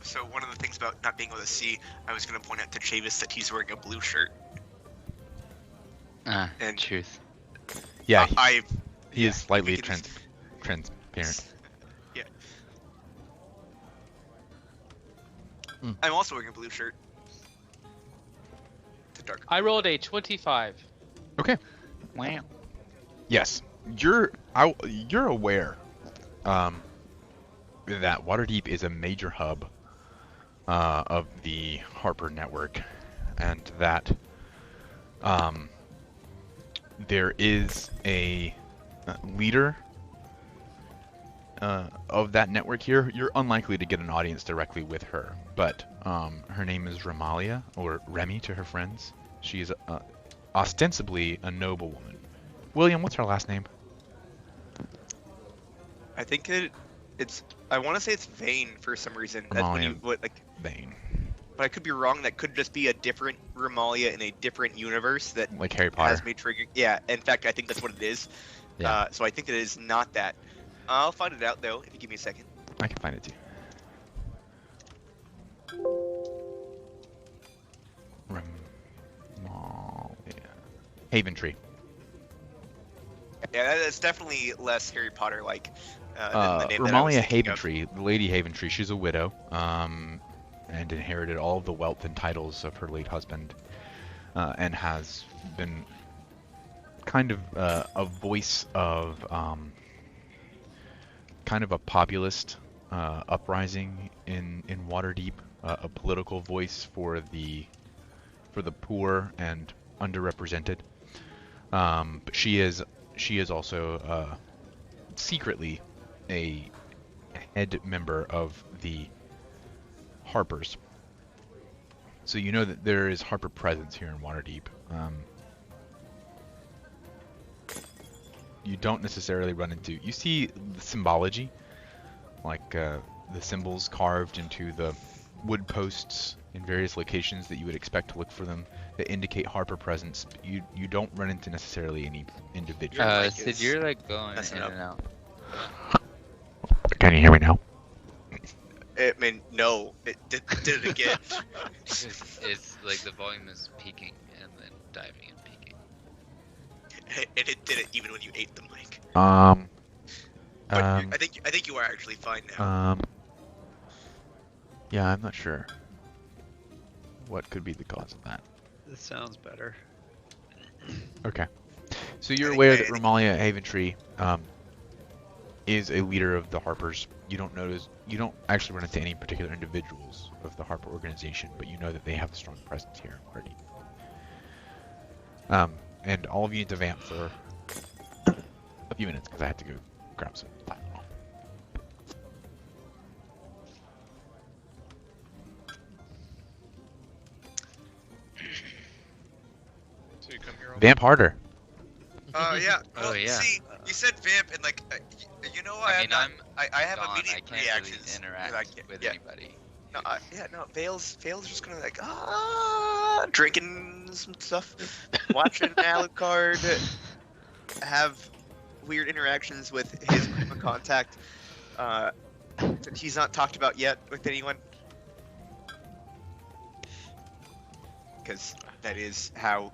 So one of the things about not being able to see, I was going to point out to Chavis that he's wearing a blue shirt. And truth. Yeah, he yeah, is slightly can- transparent. Yeah. I'm also wearing a blue shirt. dark. I rolled a 25. Okay. Wow. Yes, you're aware that Waterdeep is a major hub of the Harper network, and that there is a leader of that network here. You're unlikely to get an audience directly with her, but her name is Remalia, or Remy to her friends. She is ostensibly a noblewoman. William, what's her last name? I think it's. I want to say it's Vane for some reason. That's what Vane. But I could be wrong. That could just be a different Remalia in a different universe that Like Harry Potter. has me triggered. Yeah. In fact, I think that's what it is. Yeah. So I think it is not that. I'll find it out though if you give me a second. I can find it too. Remalia. Haven Tree. Yeah, that's definitely less Harry Potter like. Than the name that I was Remalia thinking of. Haventree, Lady Haventree, she's a widow, and inherited all of the wealth and titles of her late husband, and has been kind of a voice of kind of a populist uprising in Waterdeep, a political voice for the poor and underrepresented. But she is also secretly a head member of the Harpers. So you know that there is Harper presence here in Waterdeep. You don't necessarily run into... You see the symbology, like the symbols carved into the wood posts in various locations that you would expect to look for them that indicate Harper presence. You don't run into necessarily any individual. Sid, you're like going in and out. Can you hear me now? I mean, no, it did it again. It's like the volume is peaking and then diving and peaking. And it did it even when you ate the mic. I think you are actually fine now. Yeah, I'm not sure what could be the cause of that. This sounds better. Okay. So you're aware that Remalia Haventree is a leader of the Harpers. You don't actually run into any particular individuals of the Harper organization, but you know that they have a strong presence here already. And all of you need to vamp for a few minutes because I had to go grab some Tylenol. So you come here all Vamp harder. Yeah. Well, Oh, yeah. See, you said vamp, and like, you know, I have gone, immediate I can't reactions. really that interact I get- with yeah. anybody. No, Vale's just gonna like drinking some stuff, watching Alucard, have weird interactions with his contact that he's not talked about yet with anyone, because that is how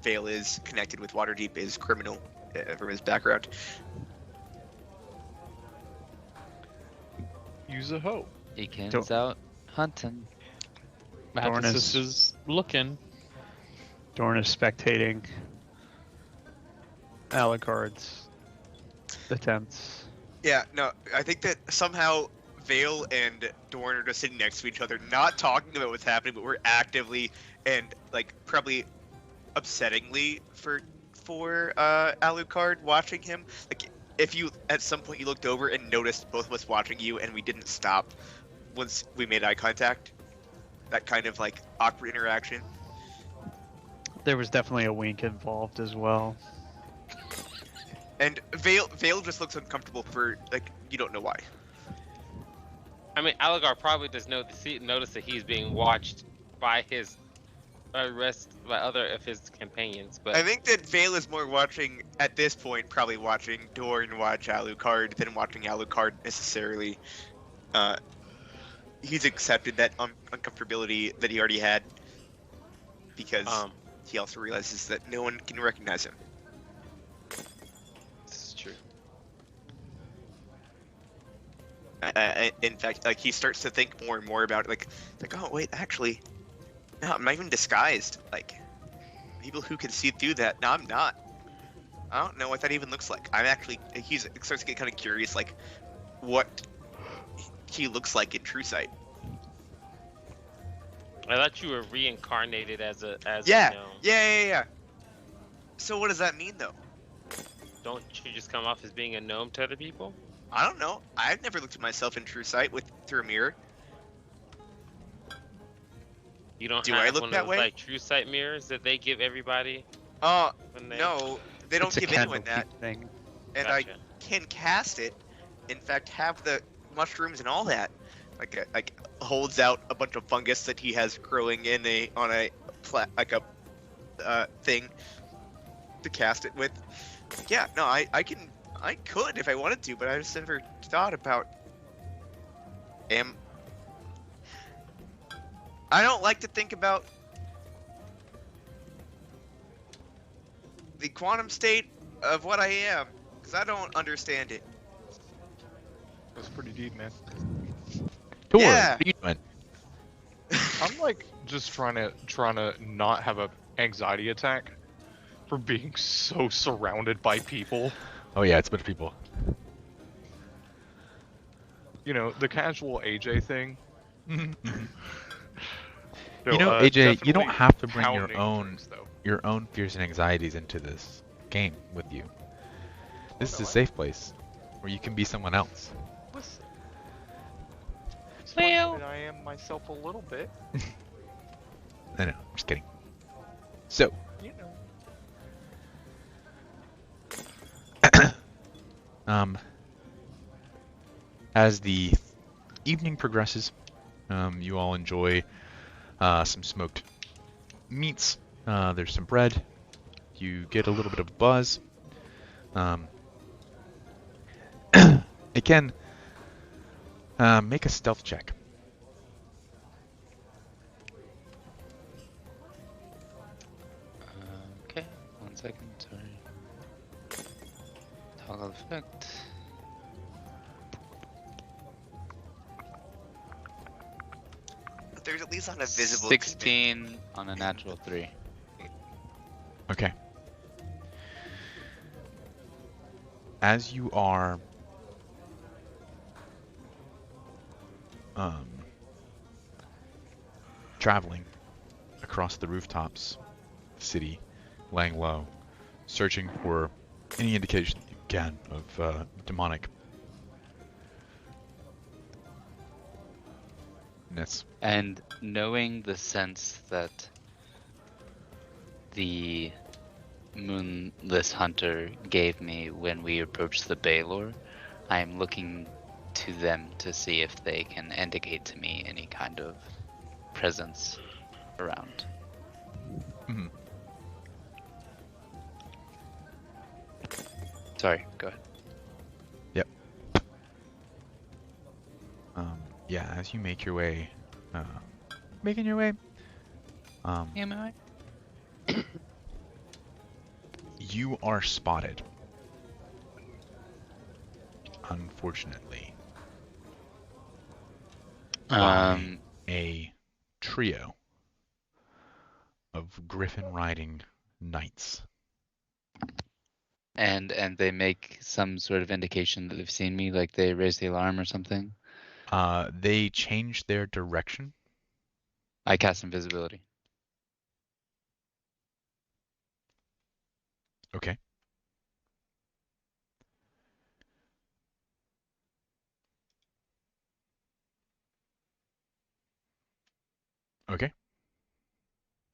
Vale is connected with Waterdeep, is criminal from his background. use a hoe. He comes Don't- out hunting. Mathesis is looking. Dorn is spectating Alucard's attempts. Yeah, no, I think that somehow Vale and Dorn are just sitting next to each other, not talking about what's happening, but we're actively and like probably upsettingly for Alucard watching him. Like, if you at some point you looked over and noticed both of us watching you and we didn't stop once we made eye contact, that kind of like awkward interaction. There was definitely a wink involved as well. And Vale just looks uncomfortable for like you don't know why. I mean, Aligar probably does notice that he's being watched by his by other of his companions, but I think that Vale is more watching at this point, probably watching Dorn watch Alucard than watching Alucard necessarily. He's accepted that uncomfortability that he already had because he also realizes that no one can recognize him. this is true. In fact, like he starts to think more and more about it, like oh wait, actually, no, I'm not even disguised. Like people who can see through that. No, I'm not. I don't know what that even looks like. I'm actually. He starts to get kind of curious, like what he looks like in true sight. I thought you were reincarnated as a Yeah. gnome. Yeah. So what does that mean, though? Don't you just come off as being a gnome to other people? I don't know. I've never looked at myself in true sight through a mirror. You don't Do have I look one that of those, way? like true sight mirrors that they give everybody? When they... No, they don't It's a give anyone that. candlekeep thing. And Gotcha. I can cast it. In fact, have the mushrooms and all that. Like holds out a bunch of fungus that he has growing on a thing to cast it with. Yeah, no, I could if I wanted to, but I just never thought about. I don't like to think about the quantum state of what I am, because I don't understand it. That's pretty deep, man. Tor, Yeah. what are you doing? I'm like just trying to not have a anxiety attack for being so surrounded by people. Oh yeah, it's a bunch of people. You know, the casual AJ thing. You know, AJ, you don't definitely have to bring your pounding own drinks, though. fears and anxieties into this game with you. This is no, a safe place where you can be someone else. Listen. It's Well- fine that I am myself a little bit. I know, I'm just kidding. So, You know. as the evening progresses, you all enjoy some smoked meats. There's some bread. You get a little bit of a buzz. Again, make a stealth check. Okay, 1 second, sorry. Toggle effect. But there's at least not a visible. 16 on a natural 3. Okay. As you are traveling across the rooftops, the city, laying low, searching for any indication you can of demonic ness. And knowing the sense that the Moonless Hunter gave me when we approached the Baylor, I am looking to them to see if they can indicate to me any kind of presence around. Mhm. Sorry, go ahead. Yeah, as you make your way, making your way, Am I? you are spotted. Unfortunately, by a trio of griffin riding knights. And they make some sort of indication that they've seen me, like they raise the alarm or something. They changed their direction. I cast invisibility. Okay. Okay.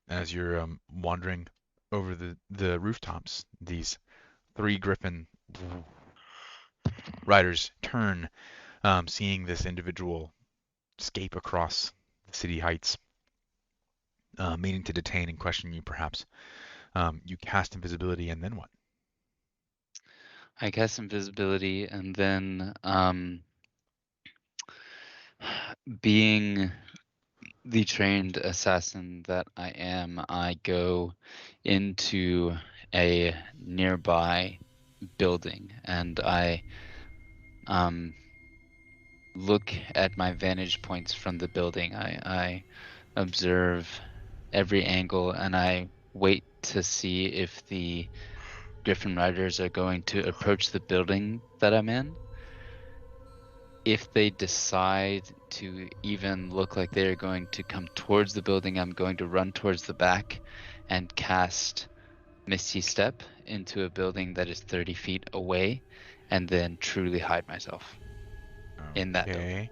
As you're wandering over the rooftops, these 3 griffin riders turn, seeing this individual escape across the city heights, meaning to detain and question you, perhaps. You cast invisibility, and then what? I cast invisibility, and then being the trained assassin that I am, I go into a nearby building and I look at my vantage points from the building. I observe every angle and I wait to see if the Griffin Riders are going to approach the building that I'm in. If they decide to even look like they're going to come towards the building, I'm going to run towards the back and cast Misty Step into a building that is 30 feet away, and then truly hide myself in that building. Okay.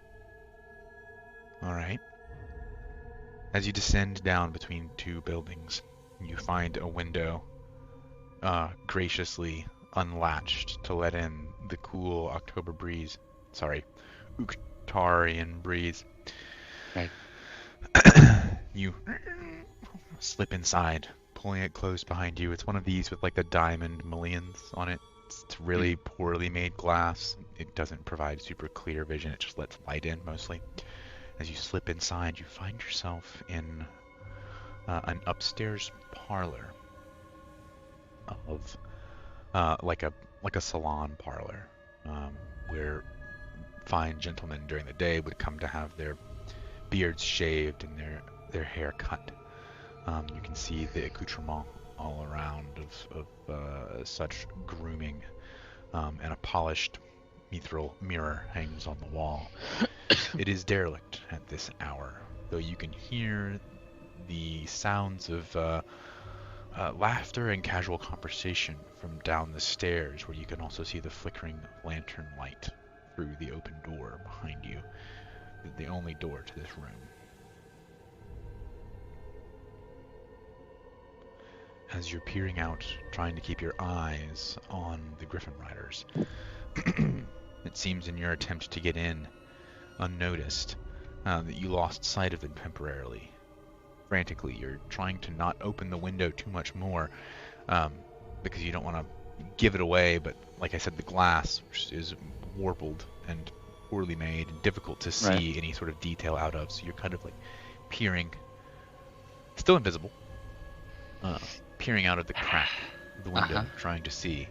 All right. As you descend down between two buildings, you find a window graciously unlatched to let in the cool October breeze. Sorry, Uktarian breeze. Right. You slip inside, pulling it closed behind you. It's one of these with like the diamond mullions on it. It's really poorly made glass. It doesn't provide super clear vision. It just lets light in mostly. As you slip inside, you find yourself in an upstairs parlor of like a salon parlor, where fine gentlemen during the day would come to have their beards shaved and their hair cut. You can see the accoutrement all around of such grooming, and a polished mithril mirror hangs on the wall. It is derelict at this hour, though you can hear the sounds of laughter and casual conversation from down the stairs, where you can also see the flickering lantern light through the open door behind you, the only door to this room. As you're peering out, trying to keep your eyes on the Griffin Riders, it seems in your attempt to get in unnoticed that you lost sight of them temporarily. Frantically, you're trying to not open the window too much more, because you don't want to give it away, but like I said, the glass is warbled and poorly made and difficult to see any sort of detail out of, so you're kind of like peering, still invisible, peering out of the crack of the window, trying to see.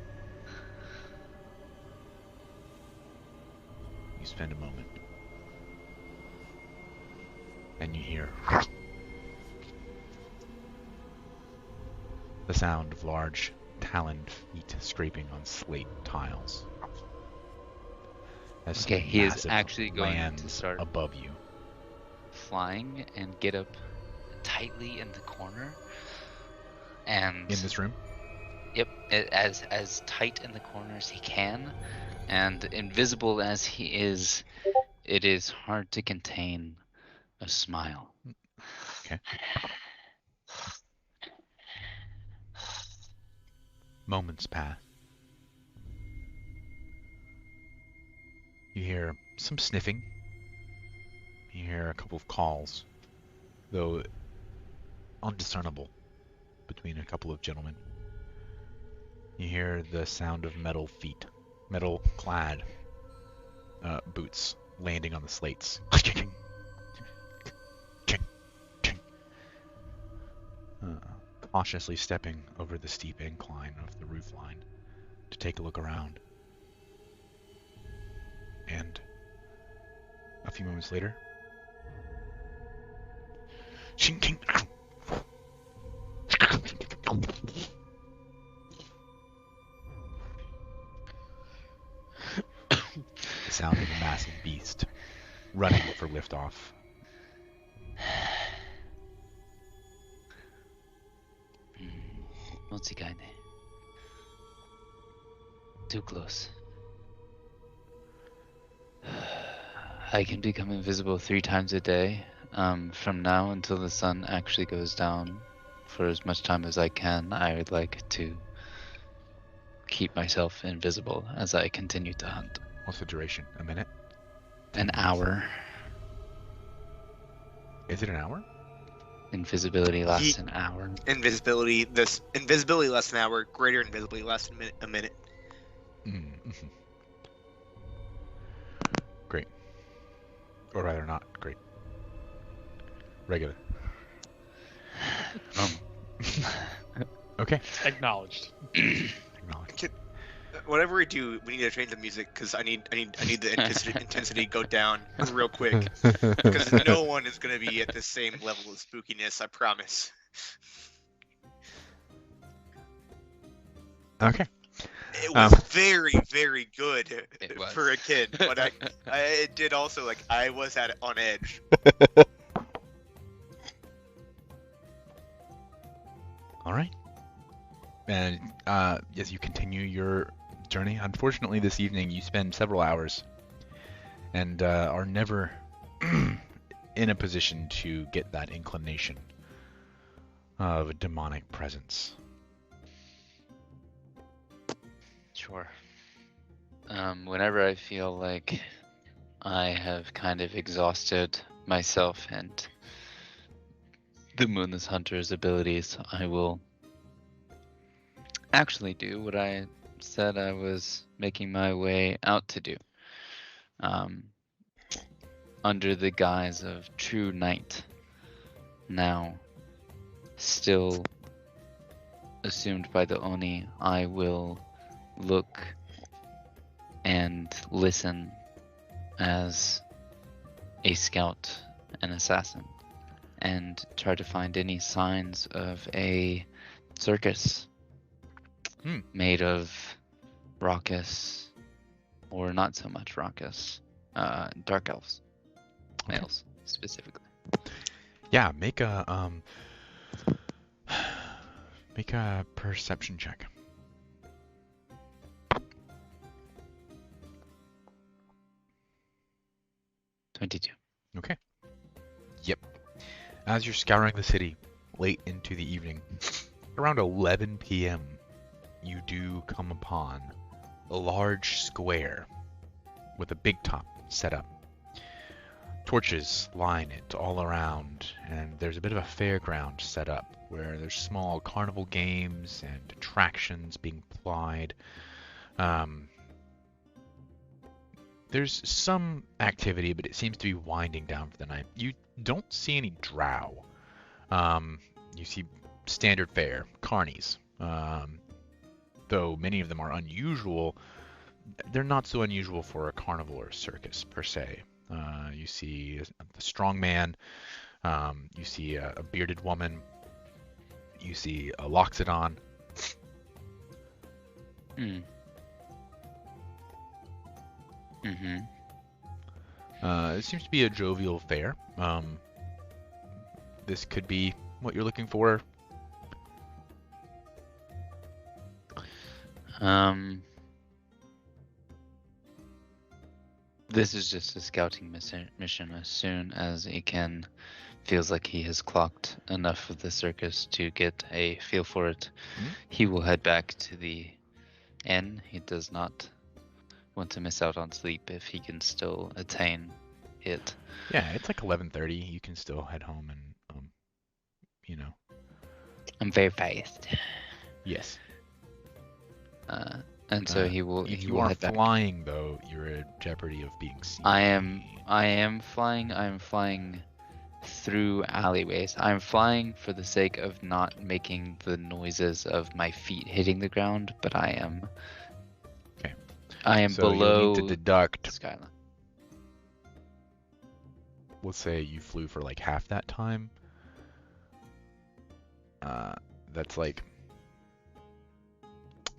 You spend a moment, and you hear the sound of large taloned feet scraping on slate tiles. As Okay, he is actually going to start above you, flying and get up tightly in the corner. And in this room? Yep, as tight in the corner as he can, and invisible as he is, it is hard to contain a smile. Okay. Moments pass. You hear some sniffing. You hear a couple of calls, though undiscernible between a couple of gentlemen. You hear the sound of metal feet, metal-clad boots landing on the slates. Cautiously stepping over the steep incline of the roofline to take a look around. And a few moments later, the sound of a massive beast running for liftoff. Motsikaine. Too close. I can become invisible 3 times a day, from now until the sun actually goes down. For as much time as I can, I would like to keep myself invisible as I continue to hunt. What's the duration? A minute? An hour. Is it an hour? Invisibility lasts an hour. Invisibility less than an hour. Greater invisibility lasts a minute. Mm-hmm. Great. Or rather, not great. Regular. Okay. Acknowledged. Acknowledged. Whatever we do, we need to change the music because I need the intensity to go down real quick because no one is going to be at the same level of spookiness. I promise. Okay. It was very, very good It was. for a kid, but I did also, like, I was on edge. All right. And as you continue your journey, unfortunately this evening you spend several hours and are never in a position to get that inclination of a demonic presence. Sure. Whenever I feel like I have kind of exhausted myself and the Moonless Hunter's abilities, I will actually do what I said I was making my way out to do. Under the guise of true knight, now still assumed by the Oni, I will look and listen as a scout and assassin and try to find any signs of a circus made of raucous or not so much raucous dark elves. Males specifically. Yeah, make a perception check. 22. Okay. Yep. As you're scouring the city late into the evening, around 11 p.m., you do come upon a large square with a big top set up. Torches line it all around, and there's a bit of a fairground set up where there's small carnival games and attractions being plied. There's some activity, but it seems to be winding down for the night. You don't see any drow. You see standard fare, carnies. Though many of them are unusual, they're not so unusual for a carnival or a circus per se. You see the strong man, you see a bearded woman, you see a loxodon. It seems to be a jovial fair. This could be what you're looking for. This is just a scouting mission. As soon as Iken feels like he has clocked enough of the circus to get a feel for it, he will head back to the inn. He does not want to miss out on sleep if he can still attain it. Yeah, it's like 11:30. You can still head home and, I'm very fast. Yes. And so he will. If he you will are head back. flying, though, you're at jeopardy of being seen. I am flying. I'm flying through alleyways. I'm flying for the sake of not making the noises of my feet hitting the ground, but I am. Okay. I am so below you'll need to deduct. skyline. Let's say you flew for like half that time. That's like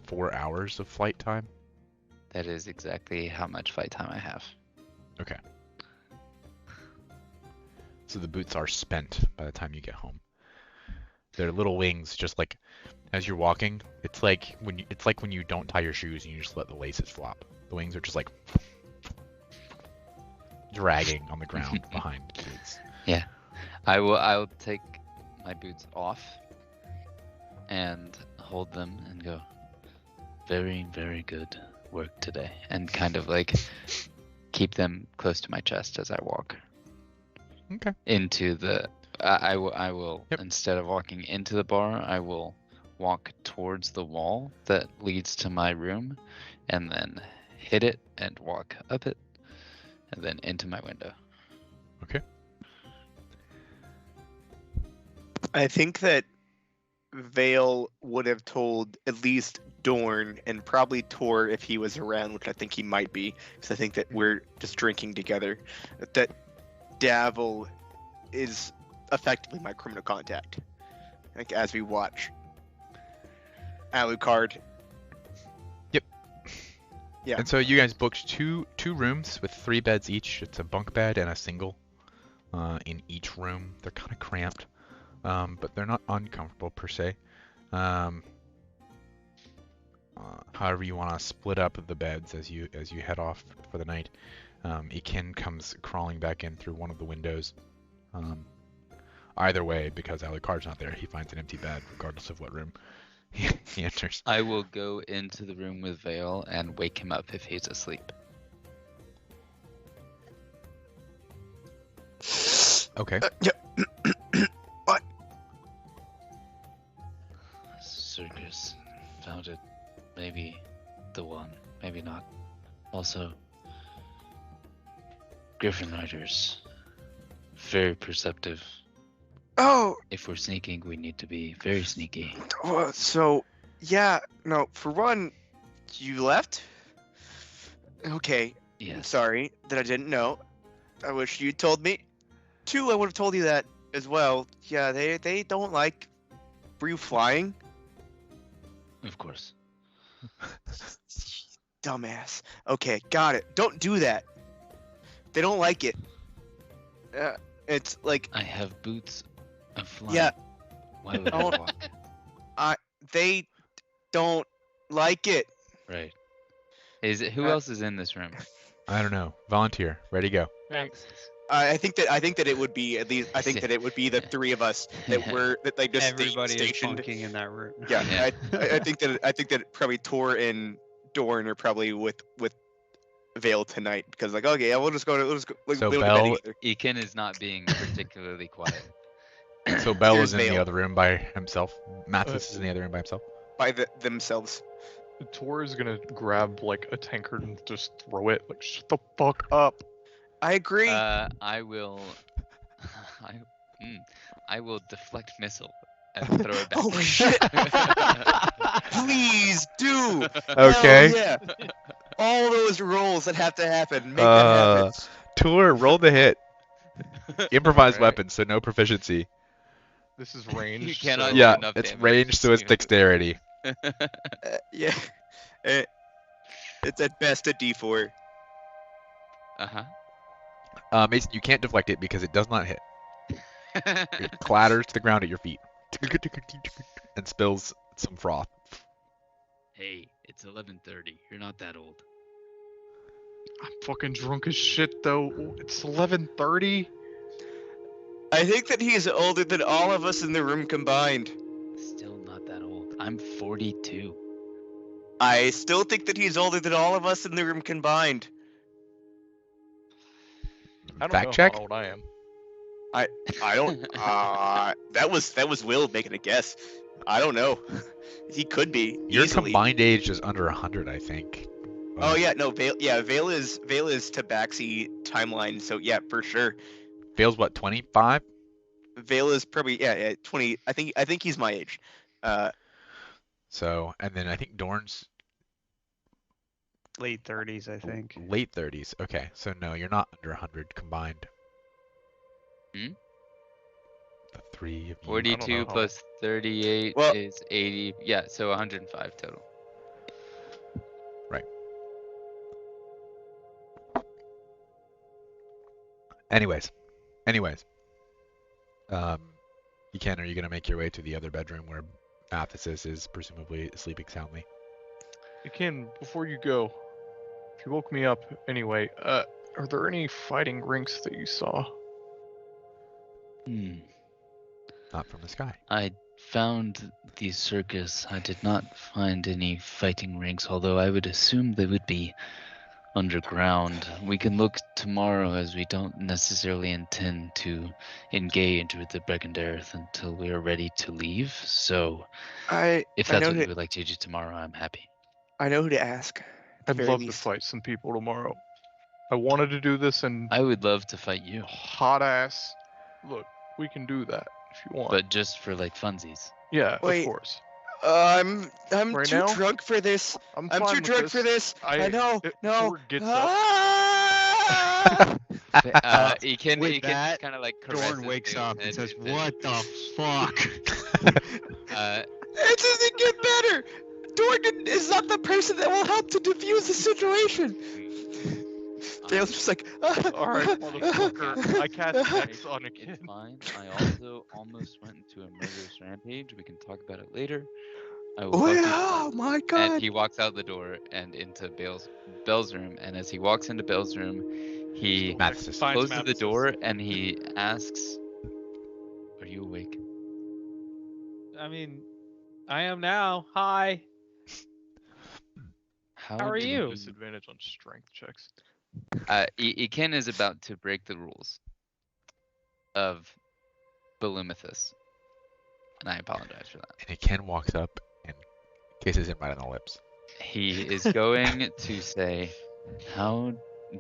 4 hours of flight time. That is exactly how much flight time I have. Okay. So the boots are spent by the time you get home. Their little wings, just like as you're walking, it's like when you don't tie your shoes and you just let the laces flop. The wings are just like dragging on the ground behind the boots. Yeah, I will take my boots off and hold them and go, very, very good work today, and kind of like keep them close to my chest as I walk. Okay. Into the I will Yep. Instead of walking into the bar, I will walk towards the wall that leads to my room, and then hit it and walk up it, and then into my window. Okay. I think that Vale would have told at least Dorn and probably Tor if he was around, which I think he might be, because I think that we're just drinking together, that Davil is effectively my criminal contact. Like, as we watch Alucard Yeah. And so you guys booked two rooms with 3 beds each. It's a bunk bed and a single in each room. They're kind of cramped, but they're not uncomfortable per se. However, you want to split up the beds as you head off for the night. Ikin comes crawling back in through one of the windows. Either way, because Alucard's not there, he finds an empty bed, regardless of what room he enters. I will go into the room with Vale and wake him up if he's asleep. Okay. What? Circus. Found it. Maybe the one. Maybe not. Also, Griffin Riders. Very perceptive. Oh, If we're sneaking, we need to be very sneaky. so yeah, no. For one, you left. Okay, I'm Yes. sorry that I didn't know. I wish you told me. 2, I would have told you that as well. Yeah, they don't like you flying. Of course. Dumbass. Okay, got it. Don't do that. They don't like it. It's like I have boots of flying. Yeah. Why would I Oh. walk? they don't like it. Right. Who else is in this room? I don't know. Volunteer. Ready, go. Thanks. I think that it would be at least. I think that it would be the 3 of us that were that like just Everybody is stationed. bunking in that room. Yeah, Yeah. I think that probably Tor and Dorn are probably with Vale tonight because like okay, yeah, we'll just go. Like, So we don't do that Bell- either. Ekin is not being particularly quiet. So Bell Here's is in the Vale. other room by himself. Mathis is in the other room by himself. by themselves. Tor is gonna grab like a tankard and just throw it. Like, shut the fuck up. I agree. I will. I will deflect missile and throw it back. Oh, shit. Please do. Okay. Hell yeah. All those rolls that have to happen. Make that happen. Tour, roll the hit. Improvised Alright. weapon, so no proficiency. This is ranged. You cannot so- do Yeah, enough it's damage ranged, so it's to- dexterity. Yeah. It's at best a D4. Uh-huh. Mason, you can't deflect it because it does not hit. It clatters to the ground at your feet and spills some froth. Hey, it's 11:30. You're not that old. I'm fucking drunk as shit though. It's 11:30. I think that he is older than all of us in the room combined. Still not that old. I'm 42. I still think that he's older than all of us in the room combined. I don't Fact know check? how old I am. I don't. That was Will making a guess. I don't know. He could be. Your easily. combined age is under 100, I think. Oh yeah, no, Vale. Yeah, Vale is Tabaxi timeline. So yeah, for sure. Vale's what, 25? Vale is probably yeah 20. I think he's my age. So, and then I think Dorn's Late 30s, I think. late 30s. Okay, so no, you're not under 100 combined. Hmm? The 3 of you. 42 know. plus 38 Well- is 80. Yeah, so 105 total. Anyways. Are you gonna make your way to the other bedroom where Mathis is presumably sleeping soundly? Ken, before you go, if you woke me up anyway, are there any fighting rinks that you saw? Hmm. Not from the sky. I found the circus. I did not find any fighting rings, although I would assume they would be underground. We can look tomorrow, as we don't necessarily intend to engage with the Brigand Earth until we are ready to leave. So, if I that's know what you who, would like to do tomorrow, I'm happy. I know who to ask. at the I'd very love to least. fight some people tomorrow. I wanted to do this in I would love to fight you, hot ass. Look, we can do that if you want. but just for like funsies. yeah, Wait. of course. I'm Right too now? drunk for this. I'm fine too with drunk this. for this. I know. It No. sure gets up. Ah! He can with that, kind of like Dorn caresses wakes you up and says, then- "What the fuck?" It doesn't get better. Dorgan is not the person that will help to defuse the situation. Dale's just like, Alright, motherfucker. I cast Alright, X on a it's kid. fine. I also almost went into a murderous rampage. We can talk about it later. I will oh, talk to you yeah, tomorrow. oh my And god. he walks out the door and into Bell's room. And as he walks into Bell's room, he Mathis. Finds closes the Mathis. door and he asks, "Are you awake?" I mean, I am now. Hi. How are do you? Disadvantage on strength checks. Iken is about to break the rules of Belumithus. And I apologize for that. And Ken walks up and kisses him right on the lips. He is going to say, "How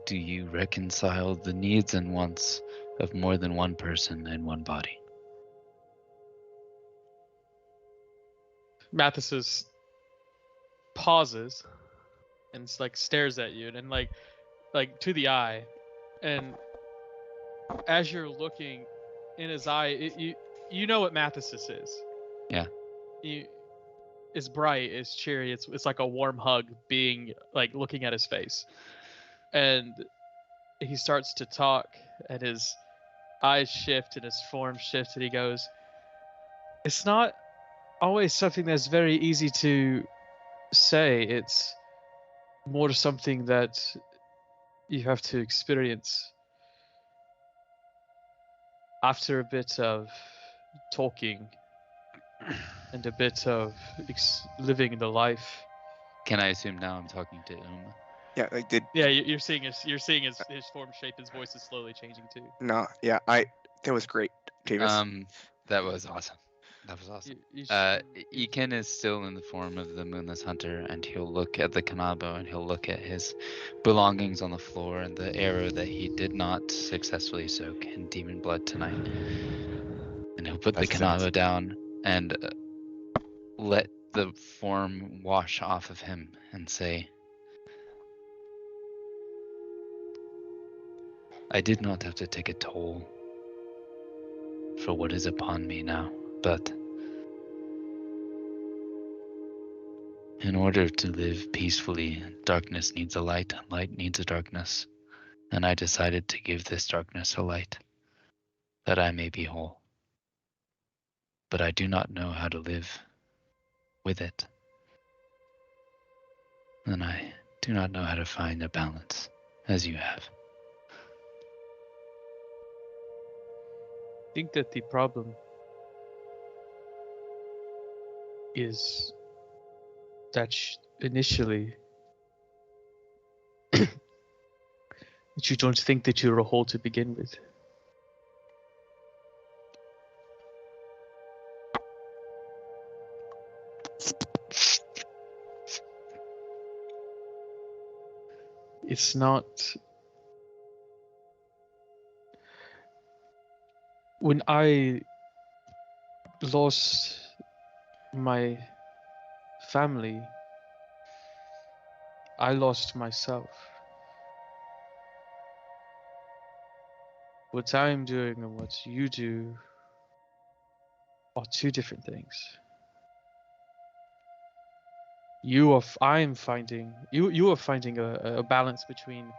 do you reconcile the needs and wants of more than one person in one body?" Mathis pauses and like stares at you and like to the eye, and as you're looking in his eye, you know what Mathis is. Yeah. It's bright, it's cheery, it's like a warm hug being like looking at his face. And he starts to talk and his eyes shift and his form shifts and he goes, "It's not always something that's very easy to say. It's more something that you have to experience. After a bit of talking and a bit of living the life." Can I assume now I'm talking to Yeah, I did. Yeah, you're seeing his form shape. His voice is slowly changing too. No, yeah, that was great, Davis. That was awesome. That was awesome. Iken is still in the form of the Moonless Hunter, and he'll look at the Kanabo and he'll look at his belongings on the floor and the arrow that he did not successfully soak in demon blood tonight. And he'll put the Kanabo down and let the form wash off of him and say, "I did not have to take a toll for what is upon me now, but in order to live peacefully, darkness needs a light, and light needs a darkness. And I decided to give this darkness a light, that I may be whole. But I do not know how to live with it. And I do not know how to find a balance, as you have." I think that the problem is that initially that you don't think that you're a whole to begin with. It's not. When I lost my family, I lost myself. What I'm doing and what you do are two different things. You are finding a balance between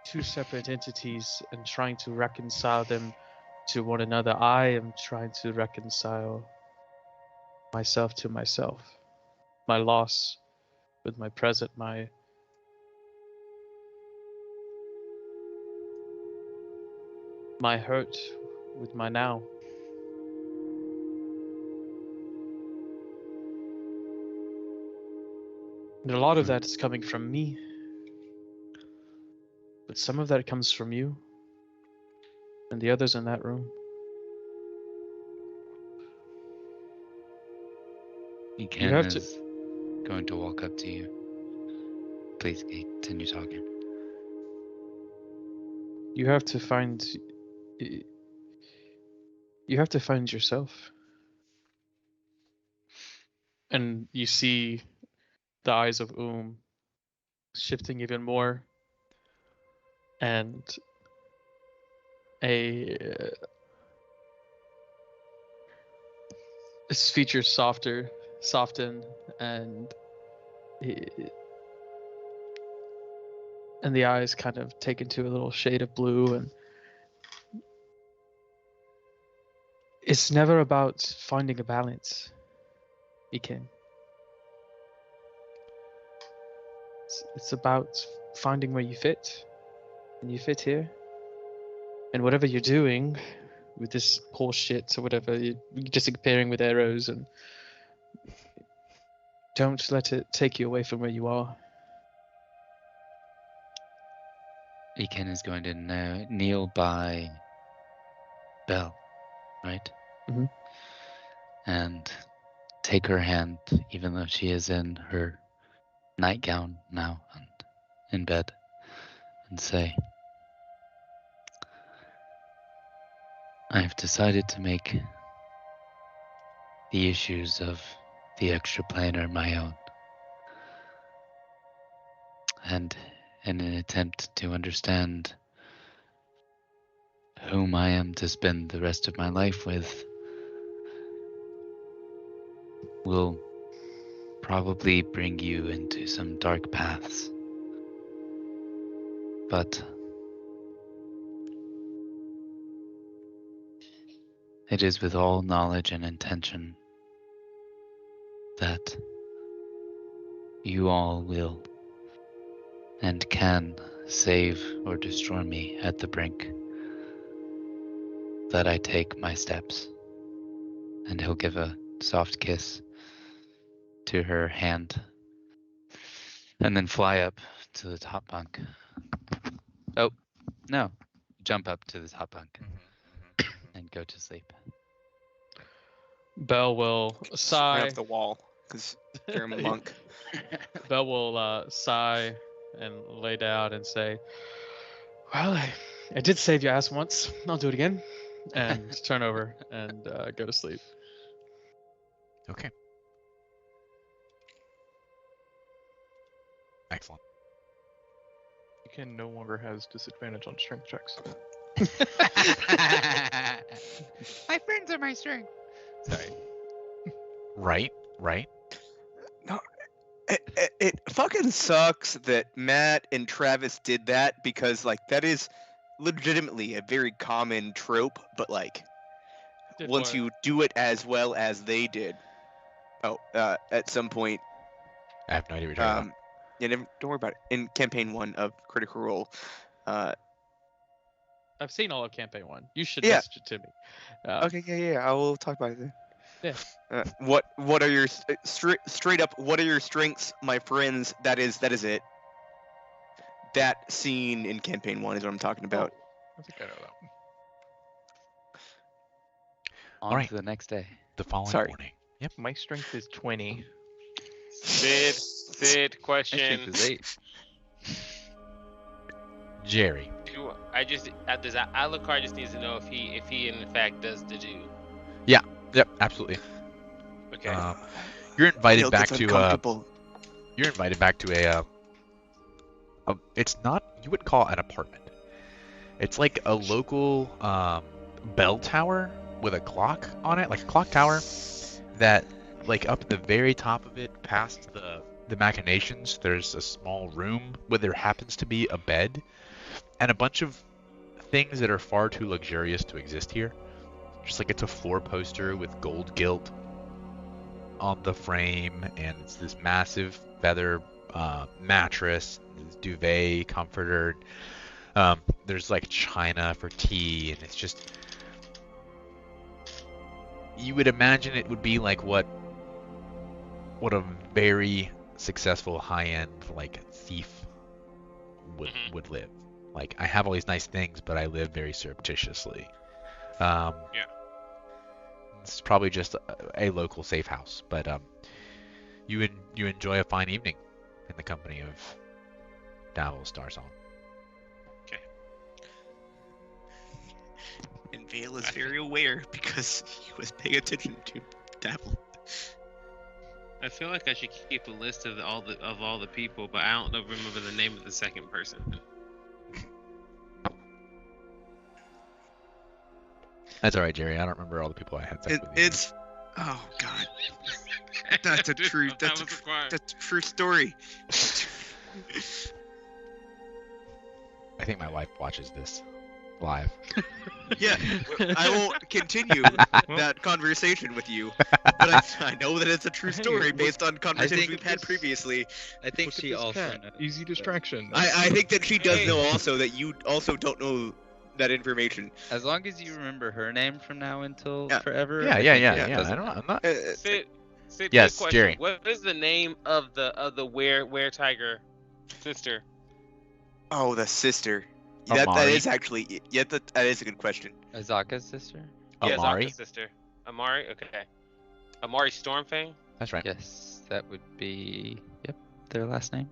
two separate entities and trying to reconcile them to one another. I am trying to reconcile myself to myself, my loss with my present, my hurt with my now. And a lot of that is coming from me, but some of that comes from you and the others in that room. Iken is going to walk up to you. Please continue talking. You have to find yourself. And you see the eyes of shifting even more, and his features soften, and And the eyes kind of take into a little shade of blue, and it's never about finding a balance, Iken. It's about finding where you fit, and you fit here. And whatever you're doing with this horse shit or whatever, you're disappearing with arrows, and don't let it take you away from where you are. Iken is going to kneel by Belle, right? Mhm. And take her hand, even though she is in her nightgown now and in bed, and say, I've decided to make the issues of the extraplanar my own. And in an attempt to understand whom I am to spend the rest of my life with, will probably bring you into some dark paths. But it is with all knowledge and intention that you all will and can save or destroy me at the brink, that I take my steps. And he'll give a soft kiss to her hand and then fly up to the top bunk. Oh, no. Jump up to the top bunk and go to sleep. Belle will Run sigh. up the wall because you're a monk. Belle will sigh and lay down and say, "Well, I did save your ass once. I'll do it again." And turn over and go to sleep. Okay. Excellent. Iken no longer has disadvantage on strength checks. My friends are my strength. Sorry. Right. No, it fucking sucks that Matt and Travis did that because like that is legitimately a very common trope, but like Did once what? you do it as well as they did, at some point, I have no idea what you're talking yeah, don't worry about it. In campaign 1 of Critical Role, I've seen all of campaign 1. You should Yeah. message it to me. okay, yeah, I will talk about it then. Yeah. What are your straight up? What are your strengths, my friends? That is it. That scene in campaign 1 is what I'm talking about. I think I know that. On Alright. to the next day. The following Sorry. morning. Yep. My strength is 20. Sid, My question. strength is 8. Jerry. Does Alucard just needs to know if he in fact does the do. Yep. Absolutely. Okay. You're invited Neil back gets to uncomfortable. You're invited back to a it's not, you wouldn't call it an apartment. It's like a local bell tower with a clock on it, like a clock tower that, like, up at the very top of it, past the machinations, there's a small room where there happens to be a bed and a bunch of things that are far too luxurious to exist here. Just like it's a floor poster with gold gilt on the frame, and it's this massive feather mattress, this duvet, comforter. There's like china for tea, and it's just, you would imagine it would be like what a very successful high-end like thief would live. Like, I have all these nice things, but I live very surreptitiously. Yeah. It's probably just a local safe house, but you enjoy a fine evening in the company of Davil Starsong. Okay. And Vale is very aware because he was paying attention to Davil. I feel like I should keep a list of all the people, but I don't remember the name of the second person. That's all right, Jerry. I don't remember all the people I had sex with. Either. Oh God. That's a true. That That's was required. that's a true story. I think my wife watches this live. Yeah, I won't continue that conversation with you, but I know that it's a true story based on conversations we've had previously. I think Look at she this also cat. knows. Easy distraction. I think that she does Hey. know also that you also don't know that information. As long as you remember her name from now until Yeah. forever. Yeah, I yeah, think yeah, it yeah. doesn't I don't. matter. I'm not. Sid, Yes, good question. Jerry. What is the name of the were tiger sister? Oh, the sister. Amari. That is actually that is a good question. Azaka's sister? Yeah, Amari. Zaka's sister. Amari. Okay. Amari Stormfang. That's right. Yes, that would be their last name.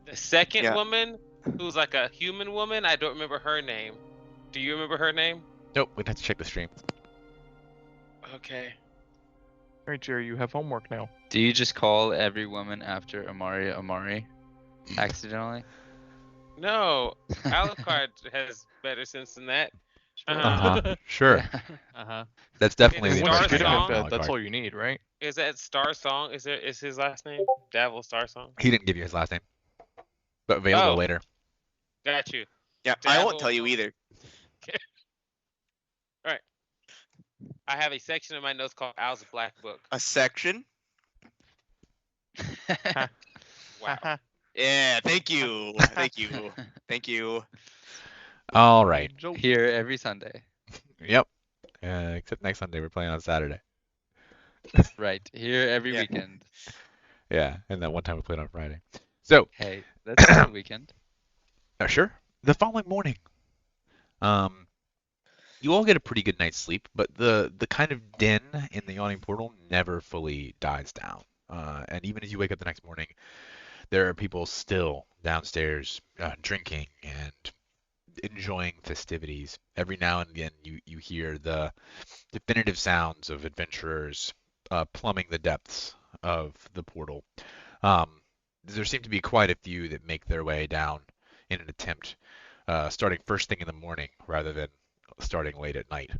The second Yeah. woman, who's like a human woman, I don't remember her name. Do you remember her name? Nope. We'd have to check the stream. Okay. All right, Jerry, you have homework now. Do you just call every woman after Amari accidentally? No, Alucard has better sense than that. Sure. Uh-huh. That's definitely Is the it Once you Star impression get him I in Song? have of bed, that's Alucard. all you need, right? Is that Star Song? Is his last name? Davil Star Song? He didn't give you his last name, but available Oh. later. Got you. Yeah, I won't Dabble. tell you either. I have a section in my notes called Al's Black Book. A section. Wow. Yeah, thank you, thank you, thank you. All right. Joke. Here every Sunday. Yep. Except next Sunday we're playing on Saturday. Right. Here every Yeah. weekend. Yeah, and that one time we played on Friday. So, Hey, that's not a weekend. sure. The following morning, you all get a pretty good night's sleep, but the kind of din in the yawning portal never fully dies down. And even as you wake up the next morning, there are people still downstairs drinking and enjoying festivities. Every now and again, you hear the definitive sounds of adventurers plumbing the depths of the portal. There seem to be quite a few that make their way down in an attempt, starting first thing in the morning rather than starting late at night.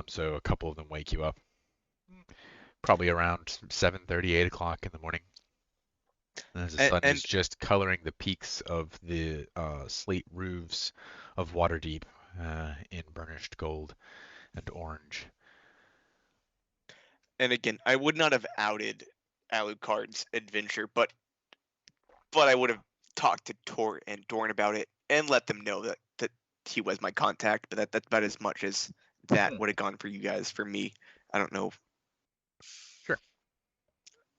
So a couple of them wake you up probably around 7:30, 8 o'clock in the morning. As the sun is just coloring the peaks of the slate roofs of Waterdeep in burnished gold and orange. And again, I would not have outed Alucard's adventure, but I would have talked to Tor and Dorn about it and let them know that he was my contact. But that's about as much as that would have gone for you guys. For me, I don't know. Sure.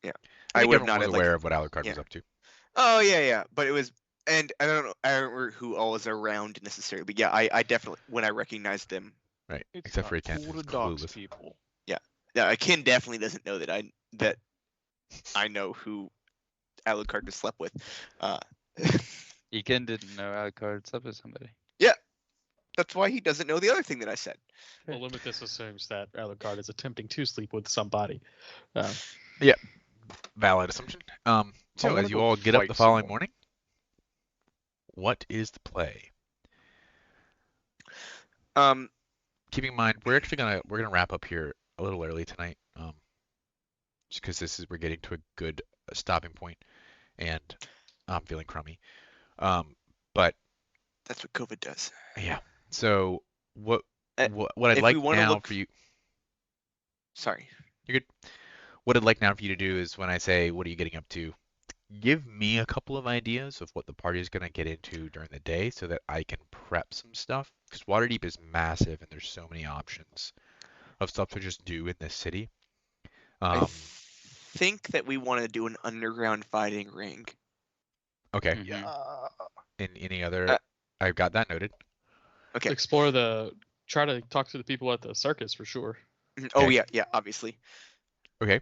Yeah, I would everyone not was have aware of what Alucard was up to. Oh yeah, but it was, and I don't know. I don't remember who all was around necessarily, but yeah, I definitely when I recognized them. Right. It's Except for not Ken, cool who's to dox clueless. people. Yeah, Ken definitely doesn't know that I know who Alucard just slept with. Ekin didn't know Alucard slept with somebody. That's why he doesn't know the other thing that I said. Well, Limitus assumes that Alucard is attempting to sleep with somebody. Valid assumption. So wanna as you go all get up fight the following someone. morning, what is the play? Keeping in mind, we're gonna wrap up here a little early tonight, just because we're getting to a good stopping point, and I'm feeling crummy. But That's what COVID does. yeah. So what Uh, I'd if like we wanna now look- for you, Sorry. you're good. What I'd like now for you to do is when I say, "What are you getting up to?" Give me a couple of ideas of what the party is going to get into during the day so that I can prep some stuff. Because Waterdeep is massive and there's so many options of stuff to just do in this city. I think that we want to do an underground fighting ring. Okay. Mhm. Yeah. In any other, I've got that noted. Okay. Try to talk to the people at the circus for sure. Oh Okay. yeah, obviously. Okay.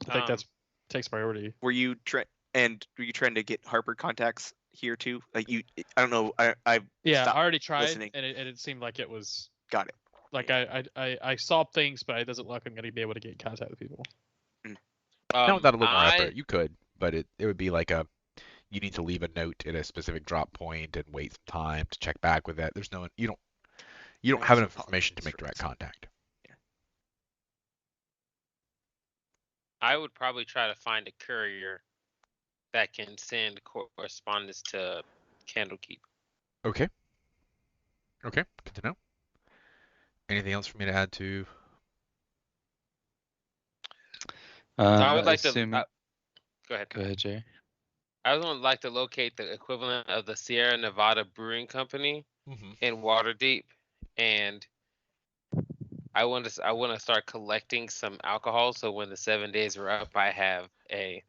I think that's takes priority. Were you trying to get Harper contacts here too? Like I don't know. I Yeah, stopped I already tried, listening. and it seemed like it was Got it. like I saw things, but it doesn't look like I'm going to be able to get in contact with people. Now without a little more I- effort, you could, but it would be like you need to leave a note at a specific drop point and wait some time to check back with that. There's no, you don't have enough information to make direct contact. I would probably try to find a courier that can send correspondence to Candlekeep. Okay. Okay, good to know. Anything else for me to add to? I would like Assuming. to. Go ahead. Go ahead, Jay. I would like to locate the equivalent of the Sierra Nevada Brewing Company in Waterdeep, and I want to start collecting some alcohol. So when the 7 days are up, I have a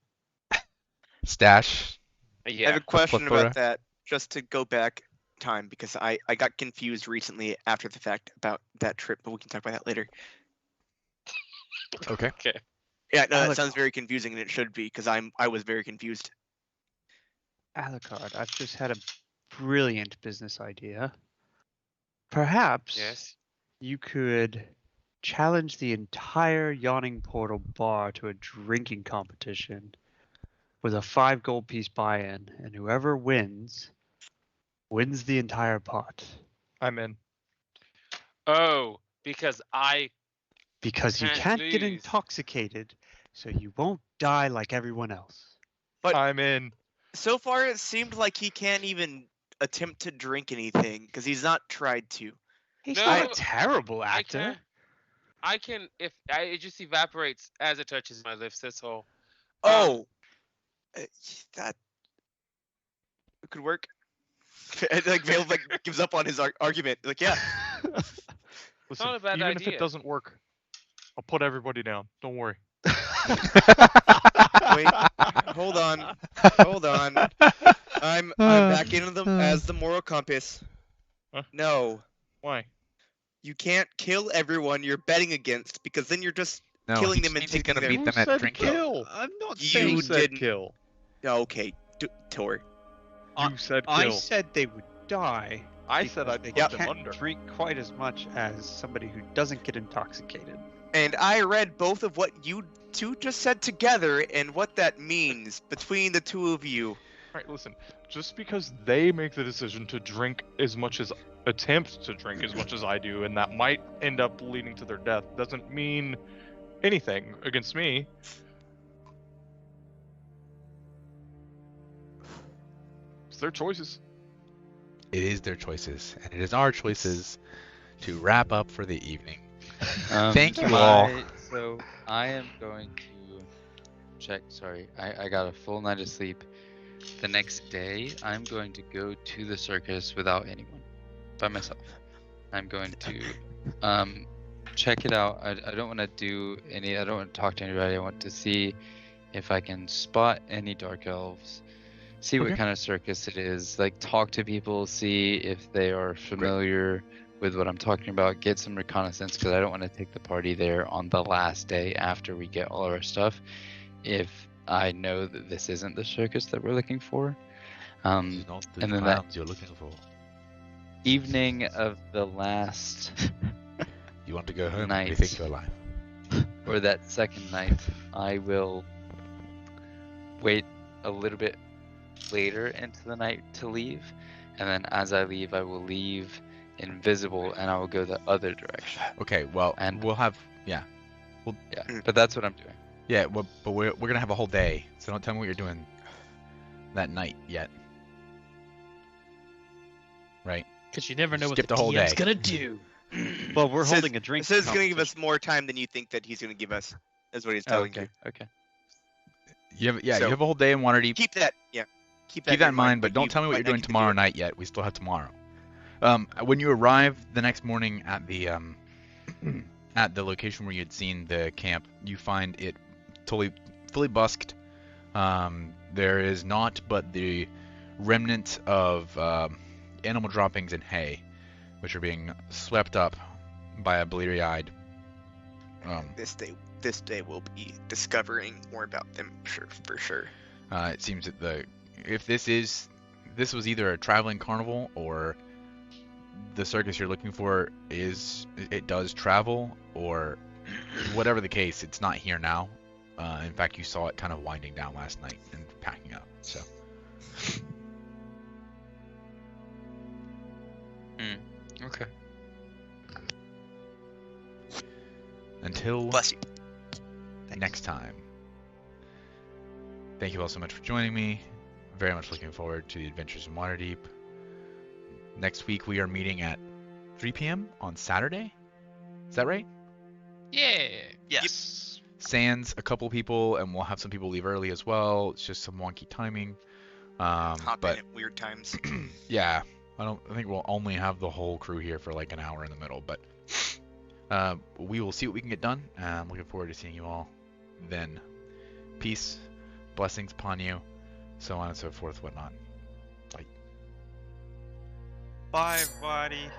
Stash. yeah. I have a question plethora. about that, just to go back time, because I got confused recently after the fact about that trip, but we can talk about that later. Okay. Okay. Yeah, no, that sounds very confusing, and it should be, because I was very confused. Alucard, I've just had a brilliant business idea. Perhaps Yes. you could challenge the entire Yawning Portal bar to a drinking competition with a 5 gold piece buy-in, and whoever wins the entire pot. I'm in. Oh, because you can't get lose. intoxicated, so you won't die like everyone else. But I'm in. so far, it seemed like he can't even attempt to drink anything, because he's not tried to. He's No, not a terrible I actor. can if it just evaporates as it touches my lips. That's all. That could work. Like Vale gives up on his argument. Like, yeah. Listen, not a bad even if idea. it doesn't work, I'll put everybody down. Don't worry. Wait, hold on. I'm back into them as the moral compass. Huh? No, Why? you can't kill everyone you're betting against, because then you're just killing them and he's taking gonna their. beat them at drinking. Kill. I'm not You saying didn't. Kill. Okay, Tor. You said kill. I said they would die. I said because I'd they put them can't under. drink quite as much as somebody who doesn't get intoxicated. And I read both of what you two just said together and what that means between the two of you. Alright, listen. Just because they make the decision to drink as much as attempt to drink as much as I do, and that might end up leading to their death, doesn't mean anything against me. It's their choices. It is their choices, and it is our choices to wrap up for the evening. Thank you all. So I am going to check. Sorry, I got a full night of sleep. The next day, I'm going to go to the circus without anyone, by myself. I'm going to check it out. I don't want to do any. I don't want to talk to anybody. I want to see if I can spot any dark elves. See what kind of circus it is. Like, talk to people, see if they are familiar with what I'm talking about. Get some reconnaissance, because I don't want to take the party there on the last day after we get all our stuff, if I know that this isn't the circus that we're looking for. It's not the and then clowns you're looking for. Evening of the last You want to go home night, and rethink your life. or that second night, I will wait a little bit later into the night to leave, and then as I leave, I will leave invisible and I will go the other direction. Okay, well, And we'll have, but that's what I'm doing. yeah, well, but we're gonna have a whole day, so don't tell me what you're doing that night yet. Right? Because you never know what Skip the the whole DM's day. gonna do. Well, we're Says- holding a drink. This is going to give us competition. more time than you think that he's going to give us. Is what he's Oh, telling okay, okay. You have, So- you have a whole day in Waterdeep. you. Keep that. Yeah. Keep Keep that in mind, but don't you tell me what might you're not doing get to do tomorrow it. night yet. We still have tomorrow. When you arrive the next morning at the at the location where you had seen the camp, you find it totally fully busked. There is naught but the remnant of animal droppings and hay, which are being swept up by a bleary-eyed. This day we'll be discovering more about them for sure. It seems that if this was either a traveling carnival or the circus you're looking for it does travel, or whatever the case, it's not here now. In fact, you saw it kind of winding down last night and packing up. So Okay. until Bless you. next time, Thank you all so much for joining me. Very much looking forward to the adventures in Waterdeep. Next week we are meeting at 3 p.m. on Saturday. Is that right? Yeah. Yes. Sans a couple people, and we'll have some people leave early as well. It's just some wonky timing. Hop But in at weird times. yeah, I think we'll only have the whole crew here for like an hour in the middle, but we will see what we can get done. I'm looking forward to seeing you all then. Peace, blessings upon you, so on and so forth, whatnot. Bye, everybody.